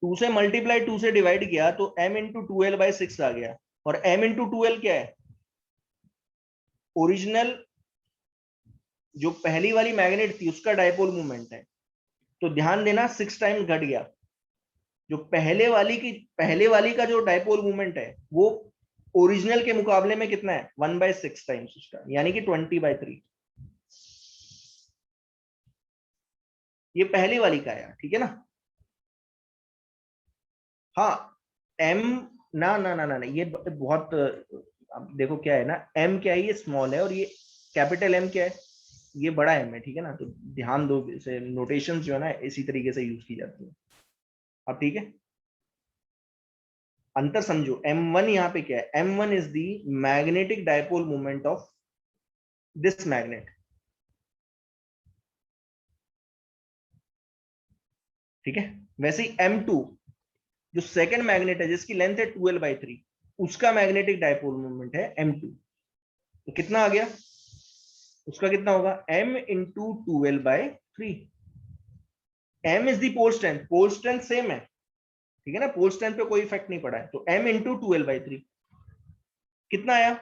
2 से मल्टीप्लाई 2 से डिवाइड किया तो m इंटू 2l/6 आ गया। और m इंटू 2l क्या है? ओरिजिनल जो पहली वाली मैग्नेट थी उसका डायपोल मूवमेंट है। तो ध्यान देना 6 टाइम्स घट गया। जो पहले वाली का जो डायपोल मूवमेंट है वो ओरिजिनल के मुकाबले में कितना है? 1/6 टाइम्स उसका, यानी कि 20/3। ये पहली वाली का है, ठीक है ना। हाँ, m, ना ना ना ना ना, ये बहुत, अब देखो क्या है ना, m क्या है, ये स्मॉल है, और ये कैपिटल M क्या है, ये बड़ा M है, ठीक है ना। तो ध्यान दो, इसे नोटेशन जो है ना इसी तरीके से यूज की जाती है। अब ठीक है, अंतर समझो। m1 यहाँ पे क्या है? m1 is the magnetic dipole moment of this magnet, ठीक है। वैसे ही m2 जो सेकंड मैग्नेट है जिसकी लेंथ है 2l/3, उसका मैग्नेटिक डायपोल मोमेंट है m2। तो कितना आ गया? उसका कितना होगा? m into 2l/3। m is the pole strength, pole strength same है, ठीक है ना, पोल स्ट्रेंथ पे कोई इफेक्ट नहीं पड़ा है। तो m इंटू 2l/3 कितना आया?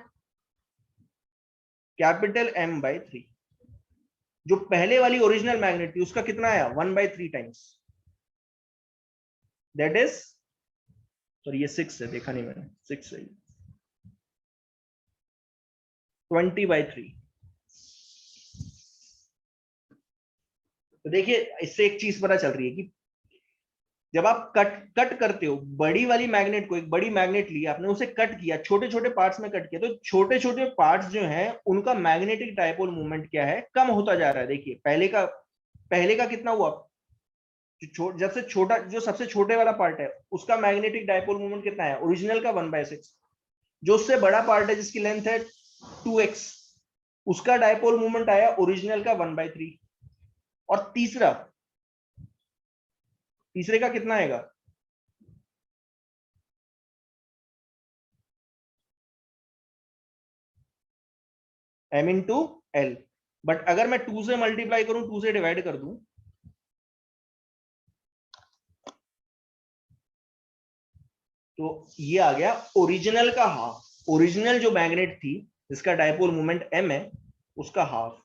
Capital M/3। जो पहले वाली ओरिजिनल मैग्नेट थी उसका कितना आया? 1/3 टाइम्स, दैट इज, सॉरी ये 6 है, देखा नहीं मैंने, 6 है, 20/3। तो देखिए इससे एक चीज पता चल रही है कि जब आप कट करते हो बड़ी वाली मैग्नेट को, एक बड़ी मैग्नेट ली आपने, उसे कट किया, छोटे छोटे पार्ट्स में कट किया, तो छोटे छोटे पार्ट्स जो हैं उनका मैग्नेटिक डायपोल मूवमेंट क्या है? कम होता जा रहा है। देखिए पहले का कितना हुआ? जब से छोटा, जो सबसे छोटे वाला पार्ट है उसका मैग्नेटिक डायपोल मूवमेंट कितना है? ओरिजिनल का 1/6। जो उससे बड़ा पार्ट है जिसकी लेंथ है 2x, उसका डायपोल मूवमेंट आया ओरिजिनल का 1/3। और तीसरे का कितना आएगा? m into L. बट अगर मैं 2 से मल्टीप्लाई करूं, 2 से डिवाइड कर दूं, तो ये आ गया ओरिजिनल का हाफ। ओरिजिनल जो मैग्नेट थी जिसका डायपोल मूवमेंट m है उसका हाफ,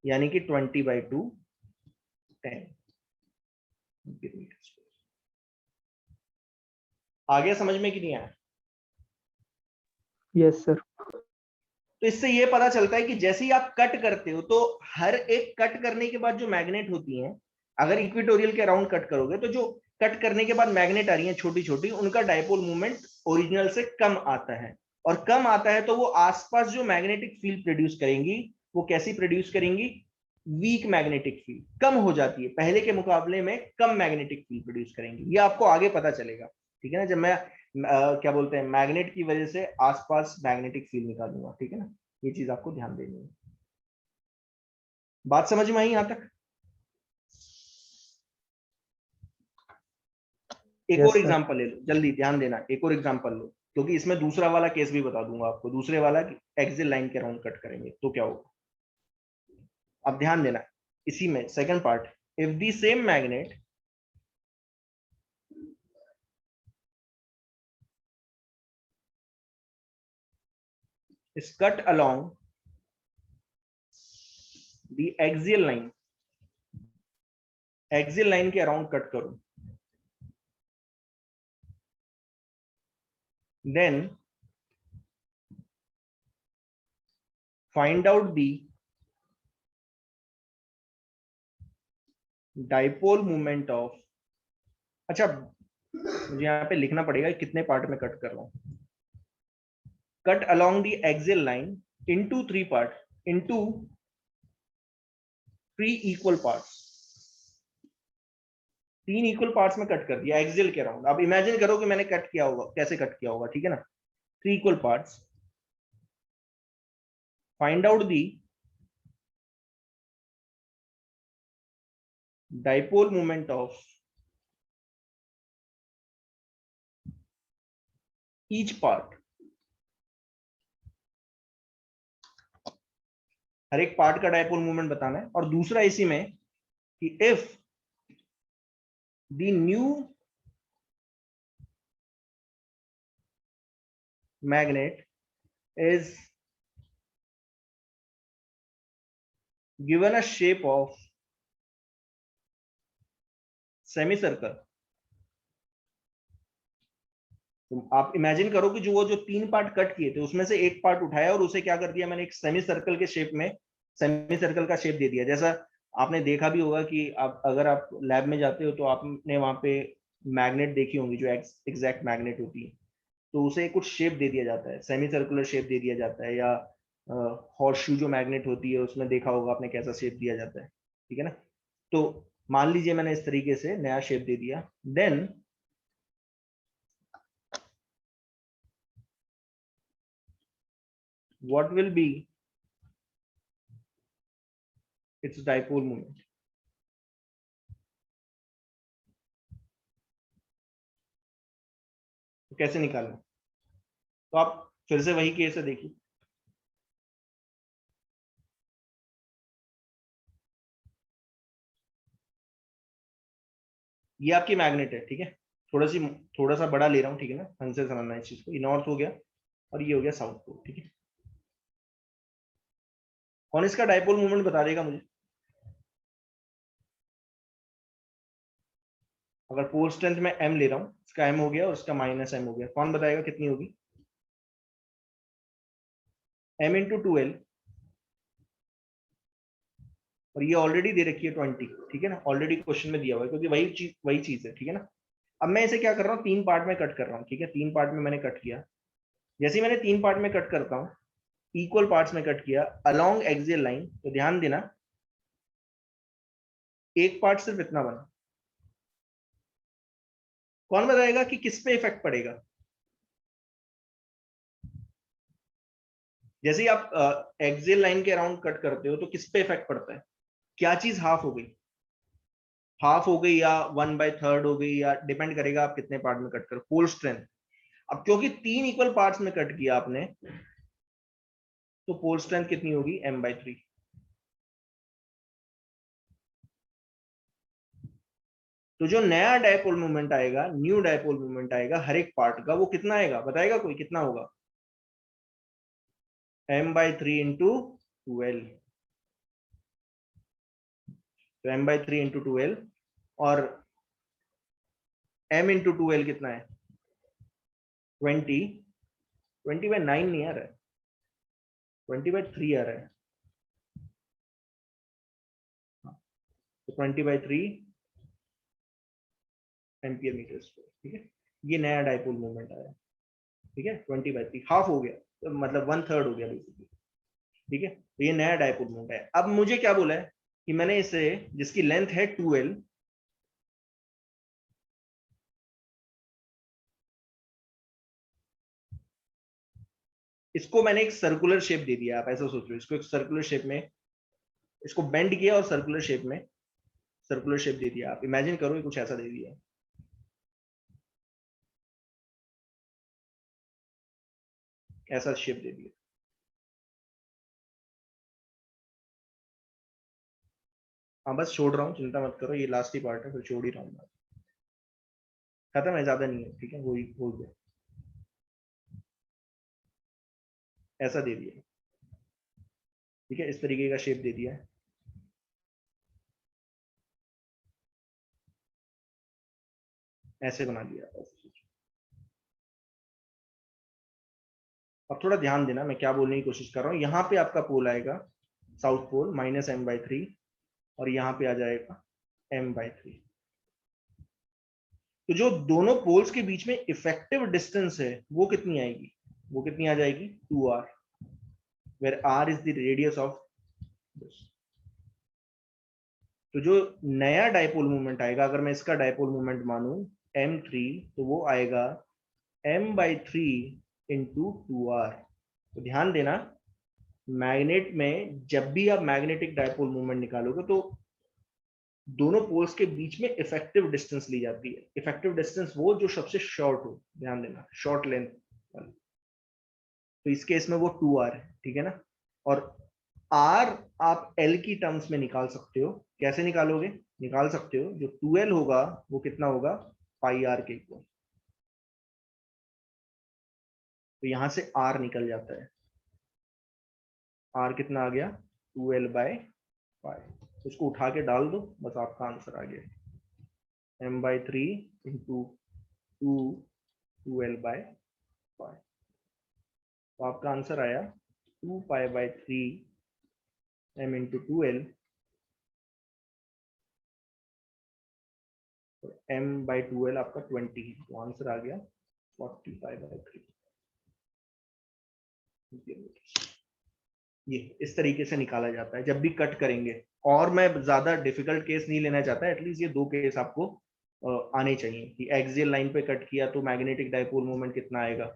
यानी कि 20/2 10 आ गया समझ में कि नहीं आया? Yes sir. तो इससे ये पता चलता है कि जैसे ही आप कट करते हो तो हर एक कट करने के बाद जो मैग्नेट होती हैं, अगर इक्वेटोरियल के अराउंड कट करोगे तो जो कट करने के बाद मैग्नेट आ रही है छोटी छोटी, उनका डायपोल मूवमेंट ओरिजिनल से कम आता है, और कम आता है तो वो आसपास जो मैग्नेटिक फील्ड प्रोड्यूस करेंगी वो कैसी प्रोड्यूस करेंगी, वीक मैग्नेटिक फील्ड, कम हो जाती है, पहले के मुकाबले में कम मैग्नेटिक फील्ड प्रोड्यूस करेंगी। ये आपको आगे पता चलेगा, ठीक है ना, जब मैं क्या बोलते हैं मैग्नेट की वजह से आसपास मैग्नेटिक फील्ड निकालूंगा, ठीक है ना, ये चीज आपको ध्यान देनी है। बात समझ में आई यहां तक? एक यस और सर। एग्जांपल ले लो, जल्दी ध्यान देना, एक और एग्जांपल लो, क्योंकि इसमें दूसरा वाला केस भी बता दूंगा आपको, दूसरे वाला एक्सिल लाइन के अराउंड कट करेंगे तो क्या होगा। अब ध्यान देना, इसी में second part, if the same magnet is cut along the axial line, axial line के अराउंड कट करो, then find out the dipole moment of, अच्छा मुझे यहाँ पे लिखना पड़ेगा कितने पार्ट में कट कर रहा हूं, cut along the axial line into 3 part, into 3 equal parts, 3 equal parts में कट कर दिया एक्सियल के अराउंड। अब इमेजिन करो कि मैंने कट किया होगा, कैसे कट किया होगा, ठीक है ना, 3 equal parts, find out the dipole moment of each part, हर एक पार्ट का डाइपोल मूवमेंट बताना है, और दूसरा इसी में कि if the new magnet is given a shape of semicircle, तो आप इमेजिन करो कि जो 3 पार्ट कट किए थे उसमें से एक पार्ट उठाया और उसे क्या कर दिया मैंने, एक सेमी सर्कल के शेप में, सेमी सर्कल का शेप दे दिया। जैसा आपने देखा भी होगा कि आप अगर आप लैब में जाते हो तो आपने वहां पे मैग्नेट देखी होंगी जो एग्जैक्ट मैग्नेट होती है, तो उसे कुछ शेप दे दिया जाता है, सेमी सर्कुलर शेप दे दिया जाता है, या हॉर्सशू जो मैग्नेट होती है उसमें देखा होगा आपने कैसा शेप दिया जाता है, ठीक है ना। तो मान लीजिए मैंने इस तरीके से नया शेप दे दिया, then what will be its dipole moment, तो कैसे निकालना, तो आप फिर से वही केस है, देखिए ये आपकी मैग्नेट है, ठीक है, थोड़ा सा बड़ा ले रहा हूँ, ठीक है ना, ढंग से समझना इस चीज को, ये नॉर्थ हो गया और ये हो गया साउथ पोल, ठीक है। कौन इसका डाइपोल मूवमेंट बता देगा मुझे, अगर पोल स्ट्रेंथ में m ले रहा हूँ, इसका m हो गया और इसका माइनस m हो गया, कौन बताएगा कितनी होगी, m इंटू 2l, और ये ऑलरेडी दे रखी है 20, ठीक है ना, ऑलरेडी क्वेश्चन में दिया हुआ है, क्योंकि वही चीज है, ठीक है ना। अब मैं इसे क्या कर रहा हूँ, 3 पार्ट में कट कर रहा हूँ, ठीक है, 3 पार्ट में मैंने कट किया, जैसे ही मैंने 3 पार्ट में कट करता हूँ, इक्वल पार्ट्स में कट किया अलोंग एक्सियल लाइन, तो ध्यान देना एक पार्ट सिर्फ इतना बना, कौन बताएगा कि किस पे इफेक्ट पड़ेगा, जैसे ही आप एक्सियल लाइन के अराउंड कट करते हो तो किस पे इफेक्ट पड़ता है, क्या चीज हाफ हो गई, हाफ हो गई या 1/3 हो गई, या डिपेंड करेगा आप कितने पार्ट में कट करो, पोल स्ट्रेंथ। अब क्योंकि 3 इक्वल पार्ट्स में कट किया आपने, तो पोल स्ट्रेंथ कितनी होगी, m/3। तो जो नया डायपोल मूवमेंट आएगा, न्यू डायपोल मूवमेंट आएगा हर एक पार्ट का, वो कितना आएगा बताएगा कोई, कितना होगा, m/3 इंटू 12, तो m/3 इंटू 12, और m इंटू 12 कितना है 20, 20/9 नहीं आ रहा है, 20/3 आ रहा है, तो 20/3 एम्पियर मीटर स्क्वायर, ठीक है। ये नया डाइपोल मोमेंट आया, ठीक है, 20/3 हाफ हो गया, तो मतलब 1/3 हो गया बेसिकली, ठीक है। तो ये नया डाइपोल मोमेंट है। अब मुझे क्या बोला है कि मैंने इसे, जिसकी लेंथ है 2L, इसको मैंने एक सर्कुलर शेप दे दिया। आप ऐसा सोच लो, इसको एक सर्कुलर शेप में, इसको बेंड किया और सर्कुलर शेप में, सर्कुलर शेप दे दिया। आप इमेजिन करो ये कुछ ऐसा दे दिया, ऐसा शेप दे दिया। हाँ बस छोड़ रहा हूँ, चिंता मत करो, ये लास्ट ही पार्ट है, फिर छोड़ ही रहा हूँ। खत्म है, ज्यादा नहीं है, ठीक है, वही हो गया, ऐसा दे दिया, ठीक है, इस तरीके का शेप दे दिया है। ऐसे बना दिया, ऐसे सोचो। अब थोड़ा ध्यान देना, मैं क्या बोलने की कोशिश कर रहा हूँ। यहाँ पे आपका पोल आएगा साउथ पोल -m/3, और यहाँ पे आ जाएगा m/3। तो जो दोनों पोल्स के बीच में इफेक्टिव डिस्टेंस है वो कितनी आएगी, वो कितनी आ जाएगी, 2r, where r is the radius of this. तो जो नया डाइपोल मोमेंट आएगा, अगर मैं इसका डाइपोल मोमेंट मानूं m3, तो वो आएगा m/3 इंटू 2r। तो ध्यान देना, मैग्नेट में जब भी आप मैग्नेटिक डाइपोल मोमेंट निकालोगे तो दोनों पोल्स के बीच में इफेक्टिव डिस्टेंस ली जाती है। इफेक्टिव डिस्टेंस वो जो सबसे शॉर्ट हो, ध्यान देना, शॉर्ट लेंथ। तो इस केस में वो 2r है, ठीक है ना। और r आप l की टर्म्स में निकाल सकते हो। कैसे निकालोगे, निकाल सकते हो, जो 2l होगा वो कितना होगा, पाई r के इक्वल। तो यहां से r निकल जाता है, r कितना आ गया, 2l/पाई। उसको उठा के डाल दो, बस आपका आंसर आ गया, m/3 इंटू 2l/पाई। तो आपका आंसर आया 2π/3 m इंटू 2l, तो m/2l आपका 20 है, तो आंसर आ गया 40π/3। ये इस तरीके से निकाला जाता है जब भी कट करेंगे। और मैं ज्यादा डिफिकल्ट केस नहीं लेना चाहता, एटलीस्ट ये दो केस आपको आने चाहिए कि एक्सियल लाइन पे कट किया तो मैग्नेटिक डाइपोल मोमेंट कितना आएगा,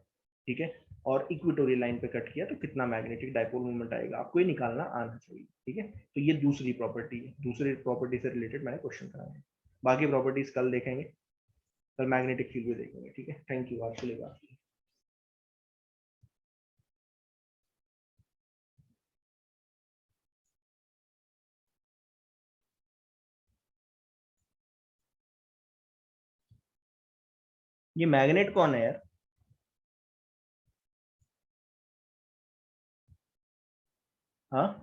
ठीक है, और इक्वेटोरियल लाइन पे कट किया तो कितना मैग्नेटिक डाइपोल मोमेंट आएगा, आपको ये निकालना आना चाहिए, ठीक है। तो ये दूसरी प्रॉपर्टी है, दूसरी प्रॉपर्टी से रिलेटेड मैंने क्वेश्चन कराया है। बाकी प्रॉपर्टीज कल देखेंगे, कल मैग्नेटिक फील्ड भी देखेंगे, ठीक है। थैंक यू, आज के लिए बात। ये मैग्नेट कौन है यार, हाँ,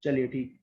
चलिए ठीक।